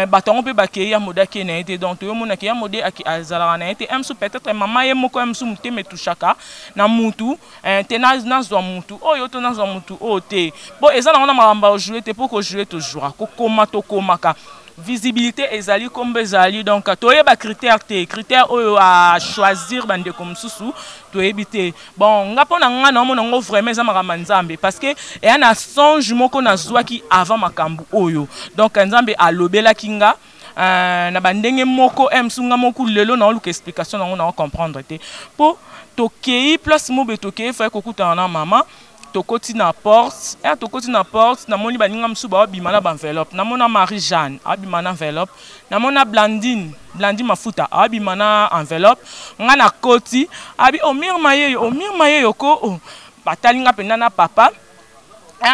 batongo pe bakei ya mode ke na été donc to mona ke ya mode azala na été msu peut-être mama ye moko msu muteme tushaka na mutu tena nazwa mutu oyo to nazwa mutu ote bo ezana ona maramba jouer te pour que jouer toujours ko koma to komaka visibilité ezali comme ezali donc toye ba critère oyo à choisir bande comme susu to ebité bon nga pona nga na mona ngo vraiment za makamba nzambe parce que et ana songe moko na zwaki avant makambu oyo donc nzambe alobela kinga na bandenge moko msunga moko lelo na oluka explication na comprendre te po tokei place mobe tokei fa kokuta na mama tokoti na porte na moni baninga msu ba bimana ba enveloppe na mona Marie Jeanne abimana enveloppe na mona Blandine mafuta abimana enveloppe nga na koti abi omirma yeyo ko batalinga penda na papa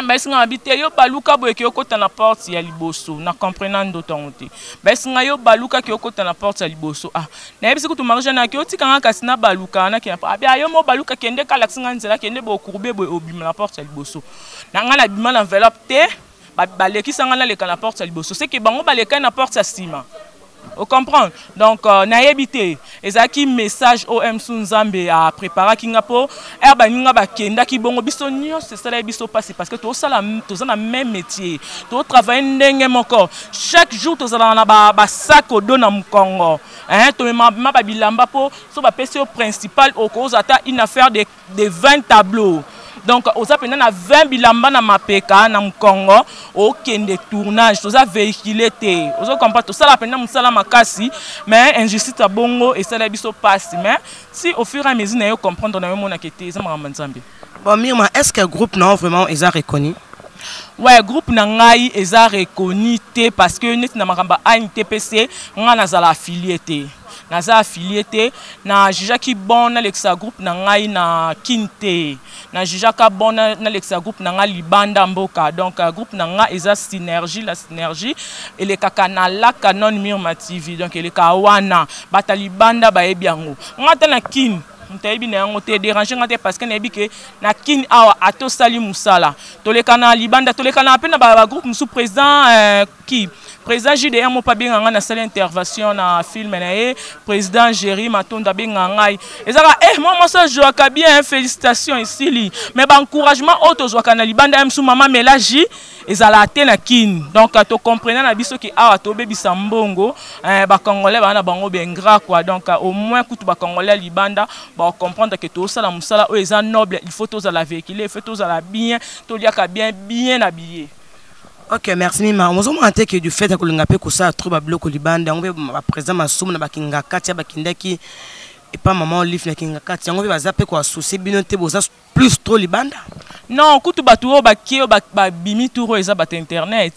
basinga habité yo baluka boye ki okota na porte ya liboso na comprenant tonte basinga yo baluka ki okota na porte ya liboso na yebisi kutu Marie Jeanne ki otika nga kasi na baluka na ki na yo mo baluka kende kala singa nzela kende bo courber boye obima na porte ya liboso na nga na bima na enveloppe te baleki sanga na leka na porte ya liboso c'est que bango baleka na porte ya sima. Vous comprenez? Donc, na yebité, ezaki message OM Sunzambe a préparé kingapo, erbaninga ba kenda ki bongo biso nyo, c'est ça la biso passé parce que tout ça la même métier, tout travail ndenge moko. Chaque jour tout ça na ba sac au don na Congo. To ma ba bilamba po so ba pese au principal au cause ata une affaire de 20 tableaux. Donc, aux appels na 20 bilamba na mapeka na Congo, aucun de tournage, tout ça véhiculé té. Vous comprenez tout ça la peine na musala makasi, mais injustice à bongo et ça la biso passe. Mais si au fur et à mesure na yo comprendre na yo mona kete, ça m'a nzambe. Bon Mirma, est-ce que le groupe non vraiment ils a reconnu? Ouais, groupe nangai ils a reconnu té parce que net na makamba ANTPC nga na zala affilié té. Naza affilié te na jijaki bon na lexa groupe na ngai na kinte na jijaka bon na lexa groupe na ngai libanda mboka donc groupe na ngai eza synergie la synergie et le kakana la canon Mirma TV donc le kawana bata libanda ba ebiango ngata na kin ntayebi na yango te déranger ngate parce que na yebi ke na kin awa ato sali musala to le kana libanda to le kana pena ba groupe musu président qui président JDR mo pa benga nga na salle intervention na film na ye président Jerry Matonda benga ngai ezaka moi ça joaka bien félicitations ici li mais ba encouragement auto joaka na libanda msu mama melaji ezala te na kin donc to comprendre na biso ki awa to bebisa mbongo ba congolais ba na bango bengra quoi donc au moins kutu ba congolais libanda ba comprendre que to sala musala o eza noble il faut to za la véhiculer il faut to za la bien to liaka bien habillé. Ok, merci Mima. On a dit que du fait que l'on a pu ça trop à bloc au Liban, on veut présent ma somme na bakinga katia bakindaki et pas maman Olive na kinga katia. On veut zapper quoi souci binoté boza plus trop Liban. Non, kutu baturo bakio ba bimi touro eza bat internet.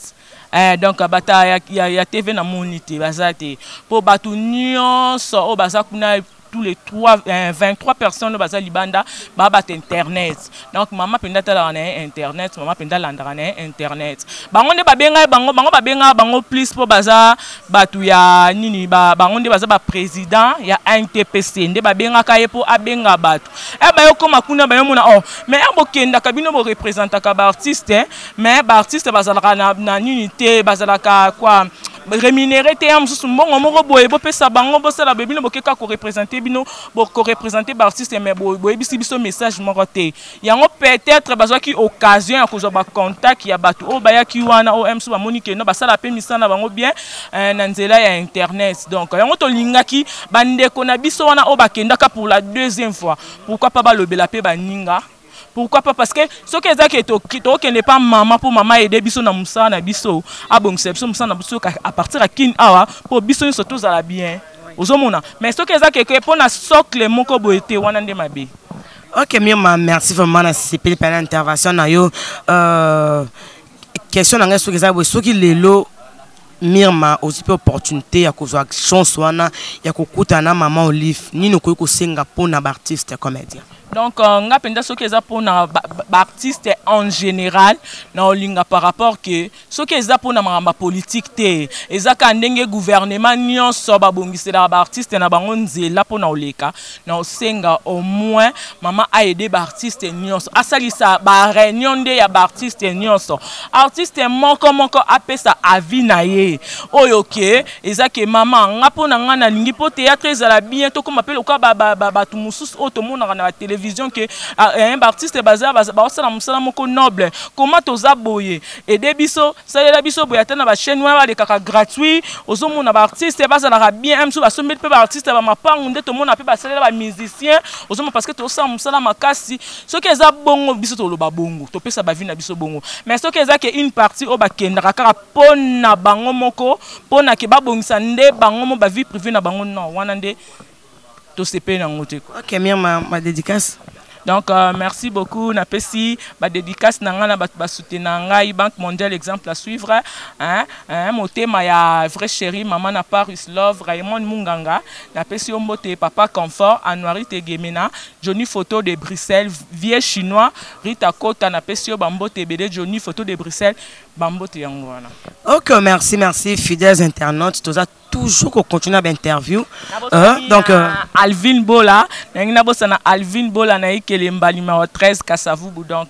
Donc bata ya TV na monité bazate. Po batu nyonso o baza kuna tous les 23 personnes baza libanda ba bat internet. Donc maman penda tala na internet, maman penda landara na internet. Bango nde babenga bango babenga bango plus po baza batu ya nini bango nde baza ba président ya NTPC nde babenga kaye po abenga batu. Ba yo koma kuna ba yo mona oh mais abokenda kabino bo représenter ka ba artiste mais ba artiste bazalaka na nini te bazalaka quoi rémunéré te am susu mbongo moko boye bo pesa bango bo sala bebino bokeka ko représenter bino bo ko représenter ba artiste mais boye biso message moko te yango peut-être bazwa ki occasion ya kozwa ba contact ya batu o baya ki wana o msu ba monike no basala pe misana bango bien na nzela ya internet donc yango to lingaki bandeko na biso wana o bakendaka pour la deuxième fois pourquoi pas ba lobela pe baninga. Pourquoi pas? Parce que ce que c'est n'est pas maman pour maman aider biso na musa na biso a bon biso musa na biso à partir à kin awa pour biso surtout ça la bien ozomona mais ce que c'est pour na socle moko boete wana nde mabe. OK Mirma, merci vraiment na CP pour l'intervention na yo question na ngaso keza bo soki lelo Mirma aussi peu opportunité ya kozwa chance wana ya kokutana maman Olive nino ko senga pour na artiste comédien. Donc, nga penda ce qu'ils a pour na artiste en général, na olinga par rapport que ce qu'ils a pour na mamba politique te, eza ka ndenge gouvernement nyon so ba bongise la ba artiste na bango nzela pour na oleka, na osenga au moins maman a aidé ba artiste nyon so. Asalisa ba réunion de ya ba artiste nyon so. Artiste moko apesa avis na ye. Oyo ke eza ke maman nga pour na nga na lingi po théâtre ezala bien to comme appelle ka ba tu mususu otomona na la télévision que un artiste bazar basala musala moko noble comment toza boye et debiso salela biso boye atana ba chaîne wa de kaka gratuit ozomona ba artiste bazala bien mso ba sommet pe ba artiste ba mapangu nde to mona pe ba salela ba musicien ozomona parce que to sa musala makasi ce que za bongo biso to loba bongo to pesa ba vie na biso bongo mais ce que za que une partie o ba kenda kaka pona bango moko pona ke ba bongisa nde bango mo ba vie privée na bango non wana nde to sepe na ngote. OK ma dédicace. Donc merci beaucoup na pesi ba dédicace na nga na ba soutenir ngai Banque Mondiale exemple à suivre hein mon thème ya vrai chéri maman na Paris Love Raymond Munganga na pesi ombote papa confort Anwari Tegemena Johnny photo de Bruxelles vieux chinois Rita Kota na pesi bambote bede Johnny photo de Bruxelles bambote yango wana. OK merci fidèles internautes tous toujours qu'on continue à l'interview donc Alvin Bola na bosana Alvin Bola na Kelemba numéro 13 Kasavubu donc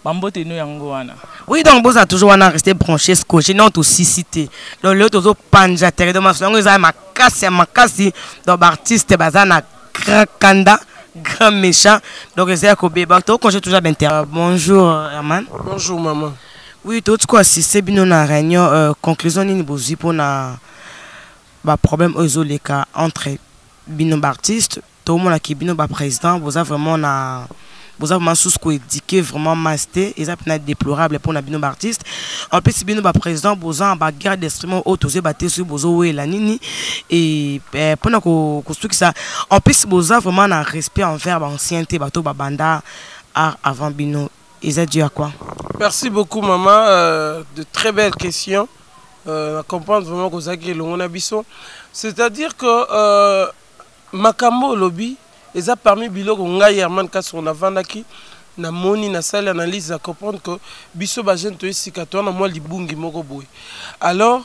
bambote no yango wana. Oui donc vous a toujours wana rester branché ce que j'ai non aussi cité donc le toujours panja terre de ma songo za makasi donc artiste bazana kanda grand méchant donc c'est ko beba to quand j'ai toujours l'interview. Bonjour Herman. Bonjour maman. Oui tout quoi si c'est bien na réunion conclusion ni bozi pour na ba problème ozoleka entre bino artiste tout le monde qui bino ba président vous avez vraiment sous quoi éduquer vraiment master et ça peut être déplorable pour na bino artiste en plus bino ba président vous en ba garde extrêmement haute aux battre sur bozo la nini et pendant que ça en plus vous avez vraiment un respect envers ancienneté bateau ba banda avant bino et ça dû à quoi? Merci beaucoup maman de très belles questions. Comprendre vraiment que ça qui est c'est-à-dire que makambo lobby et ça parmi bilo nga Herman Kasso on a vandaki na moni na salle analyse à comprendre que biso ba jeune to isikato na moi libungi moko boy alors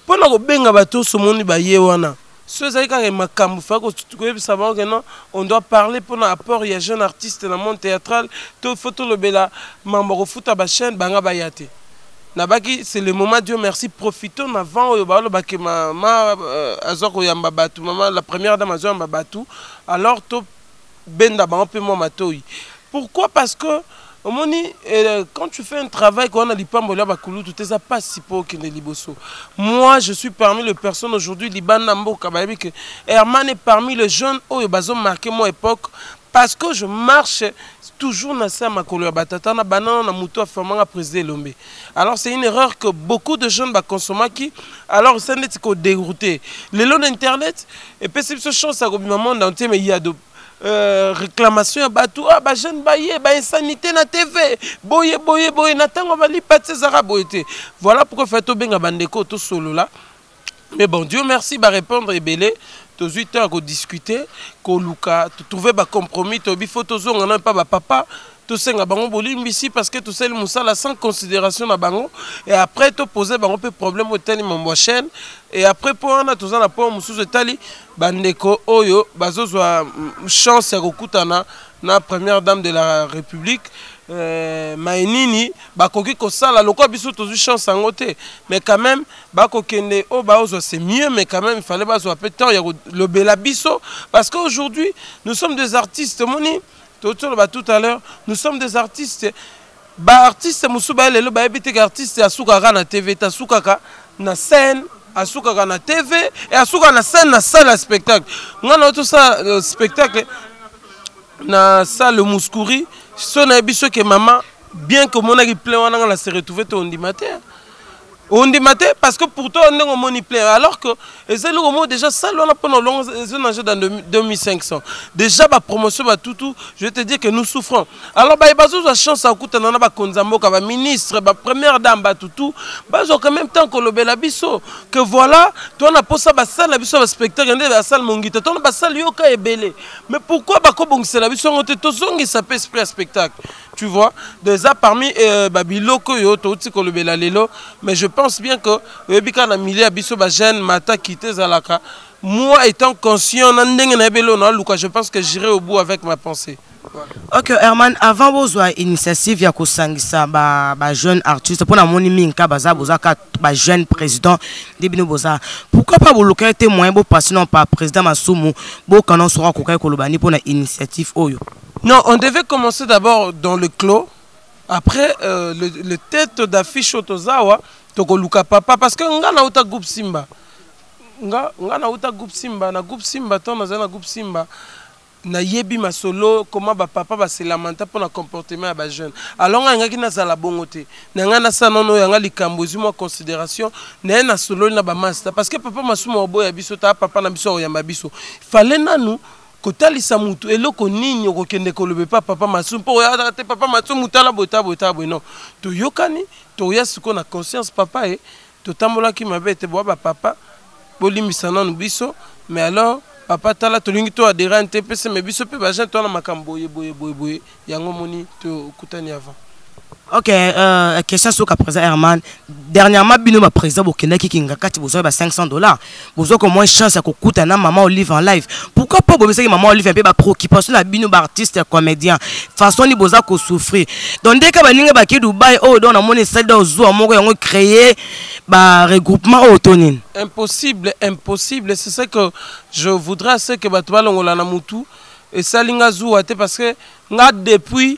pona ko benga bato so moni ba ye wana so ça ka makambo fa ko savoir que non on doit parler pour un apport ya jeune artiste dans le monde théâtral to photo lobela mambo ko futa ba chaîne banga ba yate. Nabaki c'est le moment Dieu merci profitons avant balo baki mama azoko yamba batu maman la première dame azoko yamba batu alors to benda ba un peu moi matoi. Pourquoi? Parce que quand tu fais un travail qu'on a l'ipambola bakulu tout ça pas si peu que les liboso. Moi je suis parmi les personnes aujourd'hui liban nambo kababi que Herman est parmi les jeunes oyo bazo marqué mon époque parce que je marche toujours dans ça makolo ya batata na banana na muto afamanga président Lombe. Alors c'est une erreur que beaucoup de jeunes ba consommer qui alors ça n'est que dérouté. Le long d'internet et puis c'est ce chance à comme monde entier mais il y a de réclamation à batou ah ba jeune baye ba insanité na TV boye na tango ba li patse zara boyete. Voilà pourquoi fait to benga bandeko to solo là Mais bon, Dieu merci, va répondre et belé. Tous 8 heures qu'on discuter, qu'on luka, tu trouver un compromis, tu as photos, on n'a pas papa. Tout ça, ici parce que tout ça, le sans considération na bango. Et après, tu poses un peu problème au tali mon chaîne. Et après, pour on a tout ça, pour musuzu tali, bandeko oyo, bazo chance ya kokutana na première dame de la République. Mainini, bakoki kosala loko biso tozu chance en côté. Mais quand même, bakokende o baozo c'est mieux, mais quand même il fallait bazo un peu temps ya le bela biso parce qu'aujourd'hui nous sommes des artistes moni. Tout à l'heure, nous sommes des artistes. Artistes, artistes, asukaka na TV, asukaka na scène, asukaka na TV, et asukaka na scène, na salle à spectacle. On a tout ça, spectacle, na salle Mouskouri, son abisso que maman, bien que mon ami plein, on a se retrouvé au Ndimater. On dit matin parce que pourtant on est au moniplein alors que c'est le moment déjà ça on a pendant long dans 2500 déjà la promotion va tout je vais te dire que nous souffrons alors bah il y a chance à écouter on a ba konzambo ka ba ministre ba première dame ba tout bah en même temps que le belabiso que voilà toi on a posé ba salle la biso ba spectacle on la salle mongita toi on ba salle yoka ebele mais pourquoi ba ko bongisa la biso on te tozongi ça peut esprit spectacle tu vois déjà parmi babiloko yo to ti ko le belalelo mais je pense bien que Rebika na milieu biso ba jeune mata quitté zalaka moi étant conscient na ndenge na belo na luka je pense que j'irai au bout avec ma pensée. Voilà. OK Herman avant bozwa initiative ya kosangisa ba jeune artiste pour na moni minka baza bozaka ba jeune président debino boza pourquoi pas boloka témoin bo passer non par président Masumu bo kanon sera kokai kolobani pour na initiative oyo. Non, on devait commencer d'abord dans le clos. Après, le tête d'affiche Otozawa, Tokoluka Papa, parce que nga na uta groupe Simba. Nga na uta groupe Simba, na groupe Simba, ton na groupe Simba. Na yebi ma solo, comment ba papa ba se lamenta pour le comportement ba jeune. Alors nga ki na zala bongote. Na nga na sa nono yanga likambozi mo considération, na solo na ba master parce que papa Masumu oboya biso ta papa na biso ya mabiso. Fallait na nous kotalisa mutu eloko nini okokende kolobe papa Masumu po ya te papa Masumu tala bota non to yokani to ya siko na conscience papa e to tambola ki mabe te boba papa bolimisa nanu biso mais alors papa tala to lingi to adera NTPC mais biso pe ba jeune to na makambo boye yango moni to kutani avant. OK, question sur le président Herman. Dernièrement, bino ma président Bokenda qui kinga kati bozo ba $500. Bozo ko moins chance à kokuta na maman Olive en live. Pourquoi pas bozo que maman Olive un peu ba préoccupation la bino ba artiste comédien. Façon ni boza ko souffrir. Donc dès que ba ninga ba ki Dubaï oh don na moni salle do zo moko yango créer ba regroupement autonin. Impossible, c'est ça que je voudrais c'est que ba to balongola na mutu et ça linga zo ate parce que nga depuis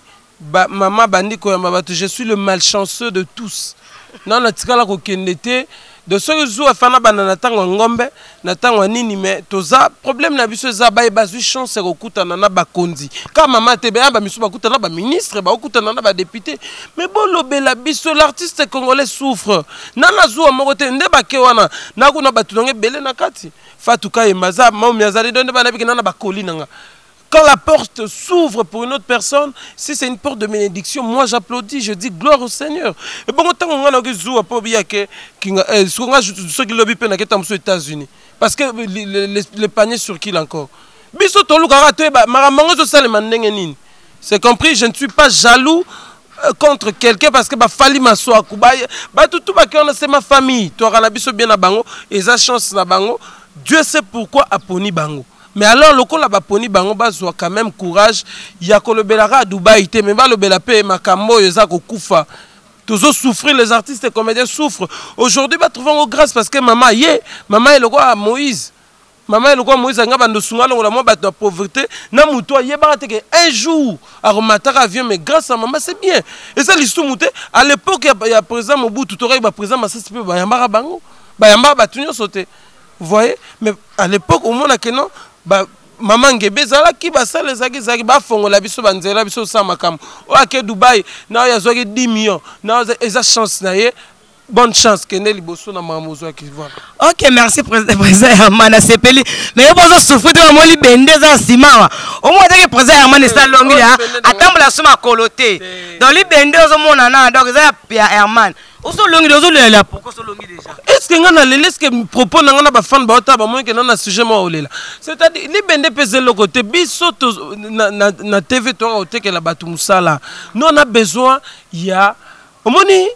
maman bandi koyamba je suis le malchanceux de tous. Non na tikala ko kendete de ce jour afana banana tango ngombe na tango nini mais toza problème na biso za ba bazu chance ko kutana na bakonzi. Ka maman te ba misu ba kutana ba ministre ba kutana na ba député mais bon lobela biso l'artiste congolais souffre. Nana zo moko te nde ba ke wana na kuna batunonge belé na kati. Fatuka emaza mami azali donde ba na biki na ba kolinanga. Quand la porte s'ouvre pour une autre personne, si c'est une porte de bénédiction, moi j'applaudis, je dis gloire au Seigneur. Et bon, tant qu'on a joué à Pobia, aux États-Unis, parce que le panier sur qui encore. C'est compris, je ne suis pas jaloux contre quelqu'un parce que fali maso akubaye tout c'est ma famille. Tu auras bien à bango et ça chance na bango. Dieu sait pourquoi aponi bango. Mais alors, le coup là-bas, poni bango bazwa quand même courage. Il y a que le belara à Dubaï, mais le bela paye makambo, il y a kufa. Toujours souffrir, les artistes et comédiens souffrent. Aujourd'hui, bah trouvons grâce parce que maman est le roi Moïse. Maman est le roi Moïse, anga bando sunga longola mo bato pauvreté. Na muto ye barate que un jour à rematara avion, mais grâce à maman c'est bien. Et ça l'histoire mouté. À l'époque, il y a président Mobutu, tout aurait président Masasi pe ba yamba bango, ba yamba batunyo sauté. Vous voyez? Mais à l'époque, au moins que non. Maman ngebe zala ki basale zaki ba fongola biso banzela biso sa makam o ake Dubaï na ya zoki 10 millions na eza chance na ye bonne chance que ne liboso na mamozo ki voilà. OK, merci président Herman a sepeli mais bozo souffrir de mo libende za simawa au moins que président Herman est salongi a atambola suma koloté dans libende ozo mona na donc za ya Herman Est-ce que est-ce que propos n'a pas fan ba ta ba moins que na sujet mo olela. C'est-à-dire li bende pese le côté biso na TV to ote que la batu musala. Nous on a besoin ya omoni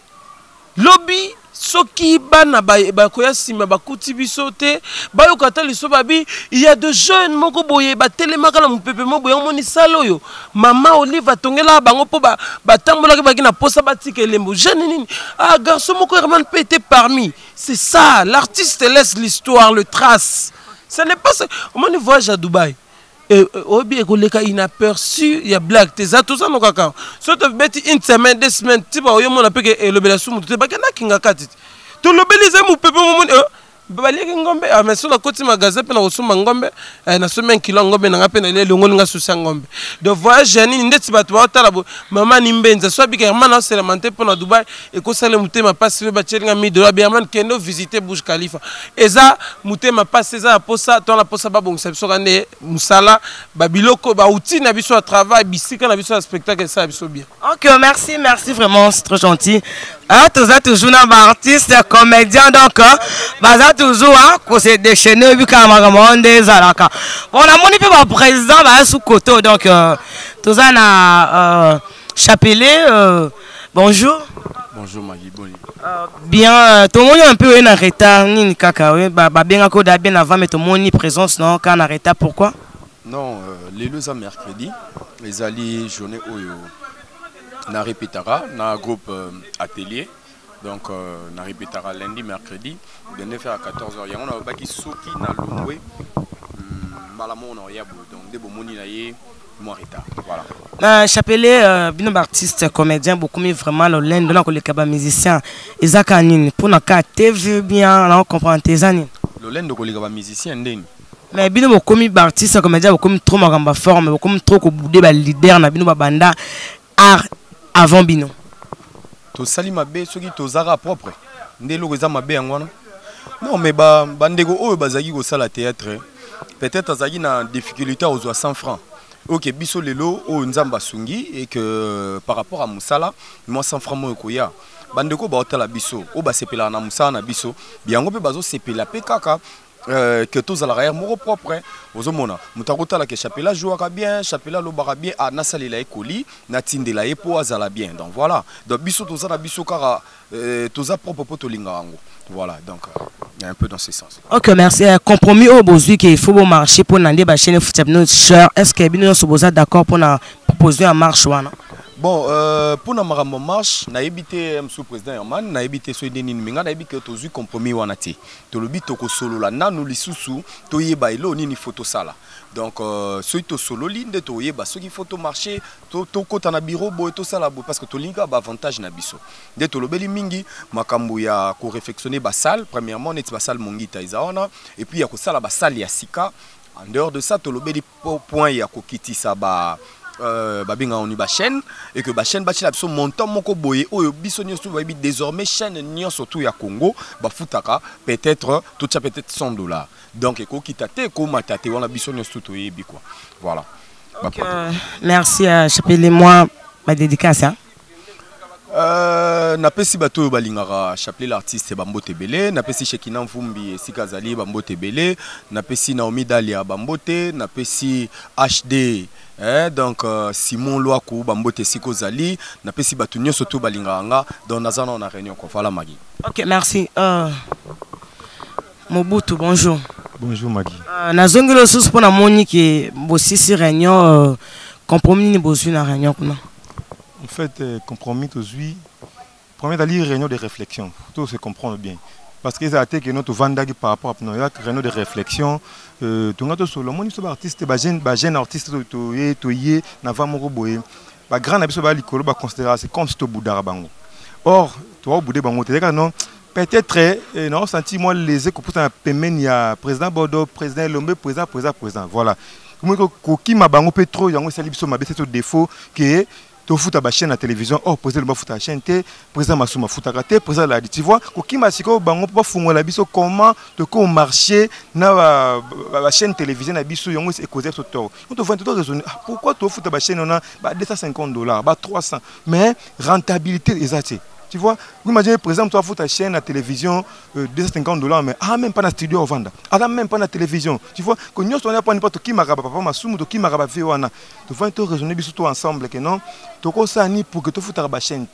lobby soki bana ba koya sima ba kuti biso te ba yo kata liso babi il y a de jeunes moko boye ba telemaka na mupepe mo boye omoni salo yo mama Olive tongela bango po ba tambola ke ba kina posa ba tikelembo jeune nini ah garçon moko vraiment peut être parmi c'est ça l'artiste laisse l'histoire le trace ce n'est pas ça omoni voyage à Dubaï obi ekoleka inaperçu ya black teza tout ça no kaka so to beti une semaine 2 semaines tiba oyo mona peke elobela sumu te bakana kinga kati to lobelize mu pepe momoni baleki ngombe mais sur la côté magasin pe na osuma ngombe na semaine kilo ngombe na ngape na le ngoli nga susa ngombe de voyage ni ndeti bato ba tala mama ni mbenza so bika hermana selemante pour na Dubai e ko sale mutema passe ba chelinga $1000 bien man kendo visiter Burj Khalifa eza mutema passe eza posa to na posa ba bongisa biso kande musala ba biloko ba outil na biso à travail bisika na biso spectacle ça biso bien. OK, merci vraiment, c'est trop gentil. Ah, tous toujours un artiste, comédien donc baza toujours qu'on s'est déchaîné vu qu'à des alaka. Bon, la moni fait mon président va sous côté donc tous na Chapelet bonjour. Bonjour Magui Boni. Bien, tout le monde est un peu en retard ni kaka oui ba bien encore bien avant mais tout le monde ni présence non quand en retard pourquoi? Non, les deux mercredi, les alliés journée oyo na répétera na groupe atelier donc na répétera lundi mercredi de 9h à 14h on a baki soki na longwe malamo on yabu donc de bomoni na ye moi retard voilà. Chapelet bino artiste comédien beaucoup mais vraiment le lundi donc les kaba musicien ezaka nini pour na ka TV bien on comprend tes années. Le lundi ko les kaba musicien ndeni. Mais bino beaucoup mais artiste comédien beaucoup trop makamba forme beaucoup trop ko boudé ba leader na bino ba banda art avant bino to sali mabe soki to zara propre ndelo ko za mabe ngwana non mais ba bandeko oyo bazaki ko sala théâtre peut-être azaki na difficulté aux 100 francs OK biso lelo o nzamba sungi et que par rapport à musala moi 100 francs mo ko ya bandeko ba otala biso o ba sepela na musala na biso biango pe bazo sepela pe kaka que tous à l'arrière moro propre ozomona mutakota la que chapela jouera bien chapela lobara bien a nasali la ekoli na tindela epo azala bien donc voilà donc biso tous na biso kara tous a propre poto lingango voilà donc il y a un peu dans ce sens. OK merci compromis au besoin qu'il faut bon marcher pour nande ba chaîne football cher est-ce que bino so boza d'accord pour na proposer en marche wana. Bon, pour na marambo marche, na ebité sous président Herman, na ebité so deni minga na ebité tozu compromis wana te. To lobi to ko solo la nanu lisusu to yeba ilo nini photo sala. Donc so to solo linde to yeba so ki photo marché to kota na bureau bo to sala bo parce que to linga ba avantage na biso. De to lobeli mingi makambo ya ko réfectionner ba salle premièrement net ba salle mongita izaona et puis ya ko sala ba salle ya sika. En dehors de ça to lobeli point ya ko kitisa ba babinga on ba chaîne et que ba chaîne ba biso montant moko boye oyo biso nyoso ba bi désormais chaîne nyoso tout ya Congo ba futaka peut-être tout ça peut-être $100 donc eko kitate ko matate wana biso nyoso tout yebi quoi voilà. Okay. Merci Chapelet moi ma dédicace hein. Na pesi bato balingara Chapelet l'artiste Bambote Belé na pesi Shekina Mvumbi esika zali Bambote Belé na pesi Naomi Dalia Bambote na pesi HD donc Simon Loakou Bambote Siko Zali na pesi bato nyonso to balinganga donc nazana on a réunion ko voilà Magui. OK merci Mobutu bonjour. Bonjour Magui. Nazongelo sous pour na monique bosisi réunion compromis ni bosu na réunion kuna. En fait, compromis aujourd'hui, premier d'aller réunion de réflexion, tout se comprendre bien. Parce que ça a été que notre vendage par rapport à notre réunion de réflexion, tout notre solo, mon histoire artiste, jeune artiste, toyé, n'avant mon roboé, grand abisso ba likolo ba considérer c'est comme si tu boudara bango. Or, toi au boudé bango, t'es non. Peut-être, non, senti moi les échos pour un paiement, il y a président Bordeaux, président Lombe, président, voilà. Comme que ma bango peut trop, il y a un seul biso ma baisse au défaut que to futa ba chaîne la télévision oh président ba futa chaîne té président masuma futa raté président la tu vois ko kima siko bango pa fungola biso comment to ko marché na ba chaîne télévision na biso yongo c'est causé sur tort on te voit tout raisonner pourquoi to futa ba chaîne on a ba $250 ba 300 mais rentabilité exacte Tu vois, vous imaginez, par exemple, toi, ta chaîne à télévision, $250, mais même pas dans le studio au Vanda. Même pas dans la télévision. Tu vois, quand nous sommes pas n'importe qui m'a papa, ma soum, qui m'a rabafé, tu vois, tu raisonner tout ensemble, que non, tu as ça ni pour que tu fasses ta chaîne.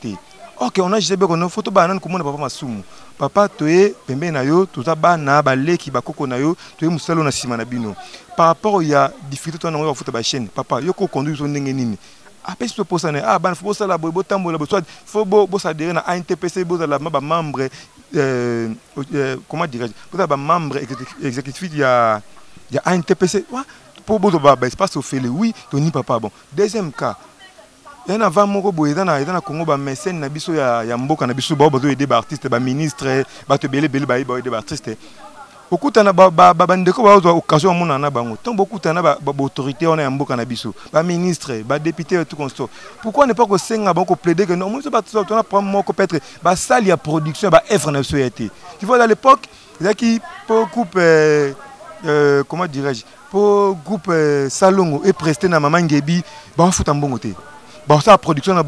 Ok, on a juste besoin de photo banan comme papa ma soum. Papa, tu es pembe na yo, tu as bana baleki bakoko na yo, tu es musalo na sima na bino. Par rapport il y a difficulté on a photo ba chaîne. Papa, yo ko conduire son ndenge nini. Après ce pour ça ban faut ça la bo tambola soit faut bo ça adhérer na ANTPC bo la membre comment dirais-je pour ba membre exécutif il y a ANTPC pour bo ba espace au fait oui Tony papa bon deuxième cas il y a avant moko boye dans na Congo ba mécène na biso ya mboka na biso ba aider ba artiste ba ministre ba te belé ba aider ba artiste beaucoup tana ba ndeko ba occasion mona na bango tant beaucoup tana ba autorité on a mboka na biso ba ministre ba député tout constant pourquoi ne pas que senga bango plaider que non moi ça on a prendre moko peut-être ba salle ya production ba œuvre na société tu vois à l'époque il y a qui pour groupe comment dirais-je pour groupe Salongo et presté na maman Ngebi ba futa mbongo te. Bon, ça, la production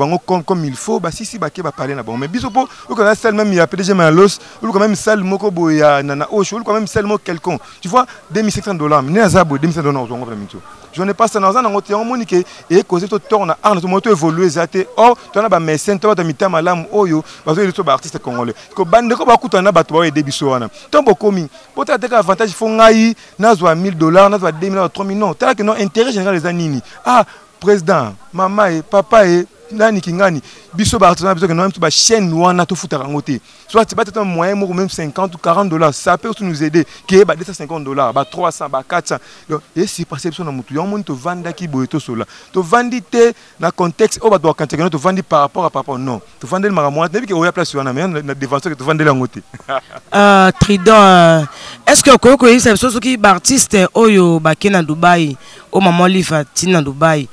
comme il faut, bah si bah qui va parler na bon. Mais bisopo, ou quand même celle même il y a PDG Malos, ou quand même celle moko boya nana ocho, ou quand même celle moko quelqu'un. Tu vois, $2,500, mais n'azabo $2,500 on va mettre. Je n'ai pas ça dans un angoté en monique et causer tout tourne à notre moto évoluer zaté. Oh, tu as ba mécène, tu as ta mita malam oyo, parce que les artistes congolais. Que bande ko ba kutana ba to aider biso wana. Tombo komi. Pour te avantage font ngai nazwa $1,000, nazwa $2,000, $3,000. Non, tu as que non intérêt général les anini. Ah président, maman et papa et nani kingani, biso ba artisan biso que nous même ba chaîne wana to futa rangote. Soit tu as un moyen ou même $50 ou $40, ça peut aussi nous aider. Qui ba $250, ba 300, ba 400. Donc et si perception na mutu, yon monde to vanda ki boyeto sola. To vandi te na contexte o ba do kantika to vandi par rapport à papa non. To vandi le maramoa, depuis que oya place wana mais na défenseur que to vandi la ngote. Trident, est-ce que ko yi ça so ki ba artiste oyo ba kena Dubai, o maman lifa tina Dubai.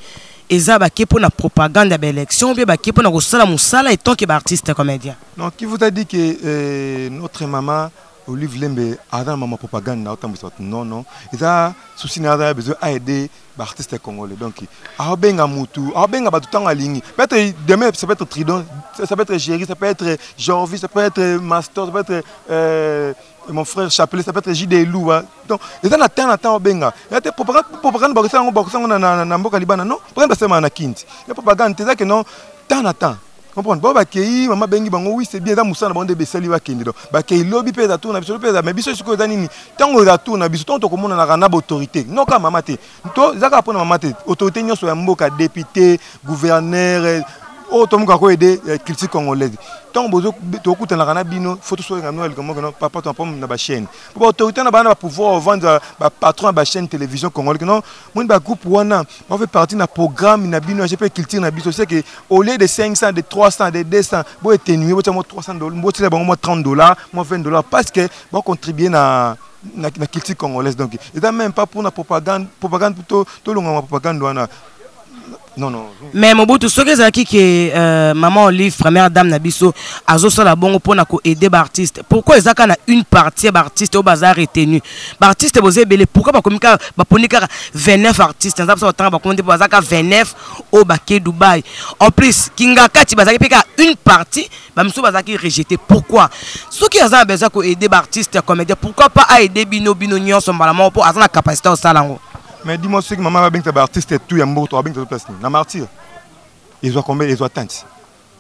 Eza ba pour la propagande de l'élection bien ba pour na kosala musala et tant que artiste comédien. Non, qui vous a dit que notre maman Olive Lembe a dans maman propagande na autant non non. Eza souci na besoin aider artiste congolais donc a benga mutu, a benga ba tout temps en ligne. Peut-être demain ça peut être Trident, ça peut être Géry, ça peut être Jorvi, ça peut être Master, ça peut être mon frère Chapelet, ça peut être JD Lou. Donc, ils ont atteint au Benga. Il y a des propagande na mboka libana non. Propagande c'est na kinti. La propagande c'est ça que non temps. Comprendre bon bakei mama bengi bango oui c'est bien dans musana bande besali wa kindi do. Bakei lobby pe za tourna biso pe za mais biso siko za nini. Tango za tourna biso to komona na kana autorité. Non ka mama te. To zaka pona mama te. Autorité nyoso ya mboka député, gouverneur oh tout le monde a aidé critique congolaise. Tant bozo to kuta na kana bino photo so ngano el comme non papa ton pom na ba chaîne. Pour autorité na ba pouvoir vendre ba patron ba chaîne télévision congolaise non mon ba groupe wana on fait partie na programme na bino j'ai pas culture na biso c'est que au lieu de 500 de 300 de 200 bo étenuer bo moi $300 bo tele bango moi $30 moi $20 parce que bon contribuer na culture congolaise donc et même pas pour la propagande plutôt tout le monde propagande wana. Non. Mais Mobutu, ce que c'est que maman Olive, première dame Nabiso, a zo la bongo pour aider les artistes. Pourquoi ils ont une partie d'artistes au bazar retenu? Artistes vous avez pourquoi pas comme ça, 29 artistes, ça va temps pour 29 au baquet Dubaï. En plus, Kinga Kati bazaki peka une partie, Bamso bazaki rejeté. Pourquoi? Ceux qui ont besoin d'aider les artistes comédiens, pourquoi pas aider Bino Nyon son balamon pour avoir la capacité au salango? Mais dis-moi ce que maman va bien que artiste et tout y a mort toi bien que place na martyr ils ont combien ils ont atteint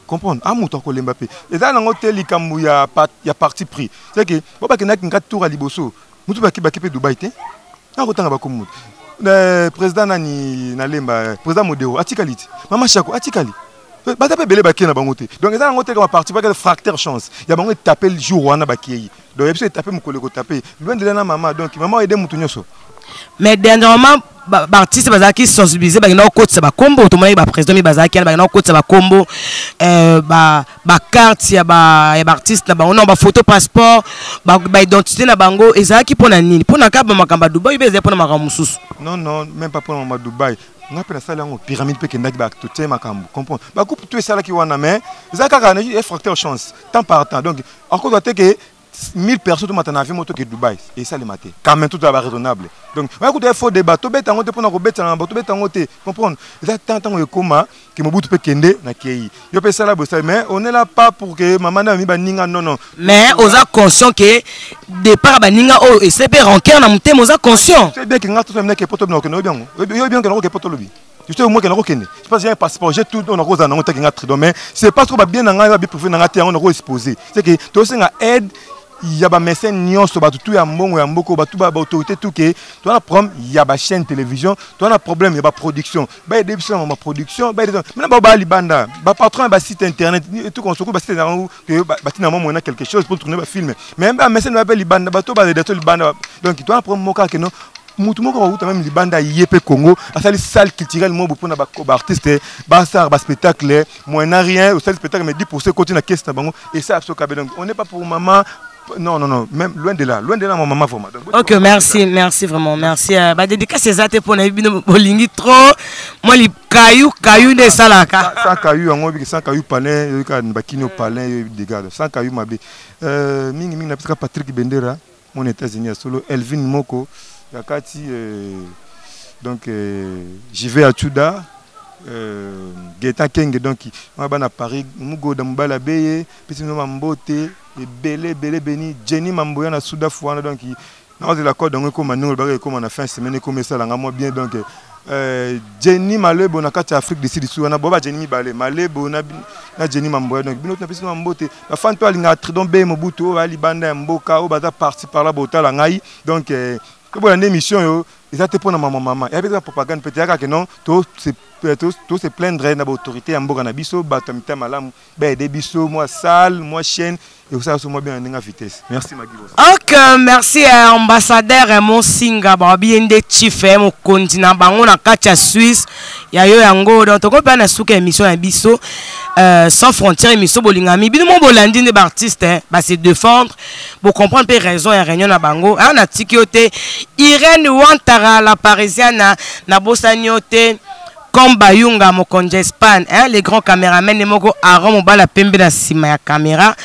comprendre à mouton ko Mbappé et dans l'hôtel il y a parti pris c'est que bon ba kena kinga tour à liboso mutu ba kipe Dubaï te na ko tanga ba ko mutu le président nani na lemba président Modéo atikaliti maman Chako atikali ba tape belé ba kena bango te donc dans l'hôtel comme parti pas que fracture chance il y a bango taper le jour wana ba kiyi donc il taper mon collègue taper loin de là maman donc maman aider mutu nyoso. Mais dernièrement, l'artiste qui sensibilisé, il y a un côté de combo, tout le monde est président, il y a un côté de combo, carte, il y a un artiste, il y a photo passeport, identité, et ça qui pour nani, pour na kaba makamba Dubaï, il y a pour na non, même pas pour na Dubaï. On appelle ça la pyramide pe kenda ki ba tout te makambo, comprendre. Ba coupe tout ça là qui wana mais, ça ka na fracteur chance, temps par temps. Donc encore doit que 1000 personnes qui ont moto que Dubaï et ça les maté quand même tout est raisonnable donc écoute il faut débat to beta ngote pona ko beta na bato beta ngote comprendre ça tant koma que mobutu pe kende na kei yo pe sala bossa mais on est là pas pour que maman na mi baninga non mais oza conscient que départ baninga oh et c'est bien rancœur na mutema oza conscient c'est bien que ngato so mneke poto na okeno bien que na ko poto lobi juste moi que na ko kende je pense j'ai un passeport j'ai tout on a cause na ngote que ngatra mais c'est pas trop bien na nga bien prévu na ngate on a ko exposer c'est que to senga aide il y a des médecins nyonso batu tout ya mbongo ya mboko batu ba autorité tout que tu as problème il y a ba chaîne télévision tu as problème il y a ba production ba des ma production ba maintenant ba libanda ba patron ba site internet tout qu'on se coupe ba site que ba tina mo na quelque chose pour tourner ba film mais ba médecin ba libanda ba to ba des libanda donc tu as problème moka que non mutu moko ba même libanda yepé Congo asali salle culturelle mo pour na ba artiste ba star ba spectacle moi n'a rien au salle spectacle mais 10% continue na caisse na bango et ça so kabe donc on n'est pas pour maman. Non, même loin de là, mon maman vraiment. Ok, merci vraiment, merci. Bah dédicace ces athées pour nous, bolingi trop. Moi les cailloux de salaka. Sans cailloux, on voit que sans cailloux palais, il y a bakino palais, des gars. Sans cailloux mabé. Mingi n'a pas Patrick Bendera, mon États-Unis solo, Elvin Moko, Yakati. Donc j'y vais à Tchouda. Geta Kenge donc moi ban à Paris mugo da mbala beye petit no mambote belé beni Jenny Mamboya na Souda Fouana donc na de la code donc comme nous le comme on a fin semaine comme ça là moi bien donc Jenny Malebo na kati Afrique du Sud na boba Jenny Balé Malebo na Jenny Mamboya donc bino na petit mambote ba fan to alinga tridon be mobutu o ali banda mboka o baza parti par la botala ngai donc que bon émission yo ils étaient pour maman il y avait de la propagande peut-être que non tout se plaindre na autorité ya mboka na biso batamita malamu ba des biso moi sale moi chaîne et ça moi bien en vitesse merci Magui. OK merci ambassadeur mon singa ba bien de chief mon continent bango na kacha Suisse ya yo yango donc to ko pa na suka émission ya biso sans frontières émission bolingami bino mo bolandi de artiste ba se défendre pour comprendre peu raison et réunion na bango on a tikioté Irène Wantara la parisienne na bosanioté comme Bayunga Mokonje Espagne les grands caméramens nemoko Aaron Mobala pembe na sima ya caméra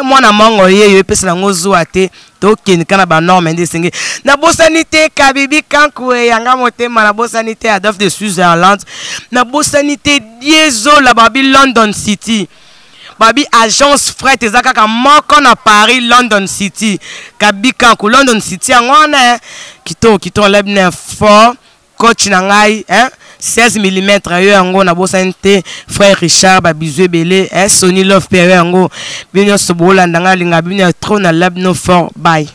moi na mango ye pesa na ngozo ate to kenika ba norme ndesenge na bosanité Kabibi Kankwe yanga motema na bosanité Adolphe de Switzerland na bosanité Dieso la babi London City babi agence fret ezaka moko na Paris London City Kabibi Kanku London City ngona kito lebne fort coach na ngai 16 mm yo yango na bosanité frère Richard babizwe belé Sony Love pe yango binyo sobola ndanga linga binyo trop na lab no fort bye.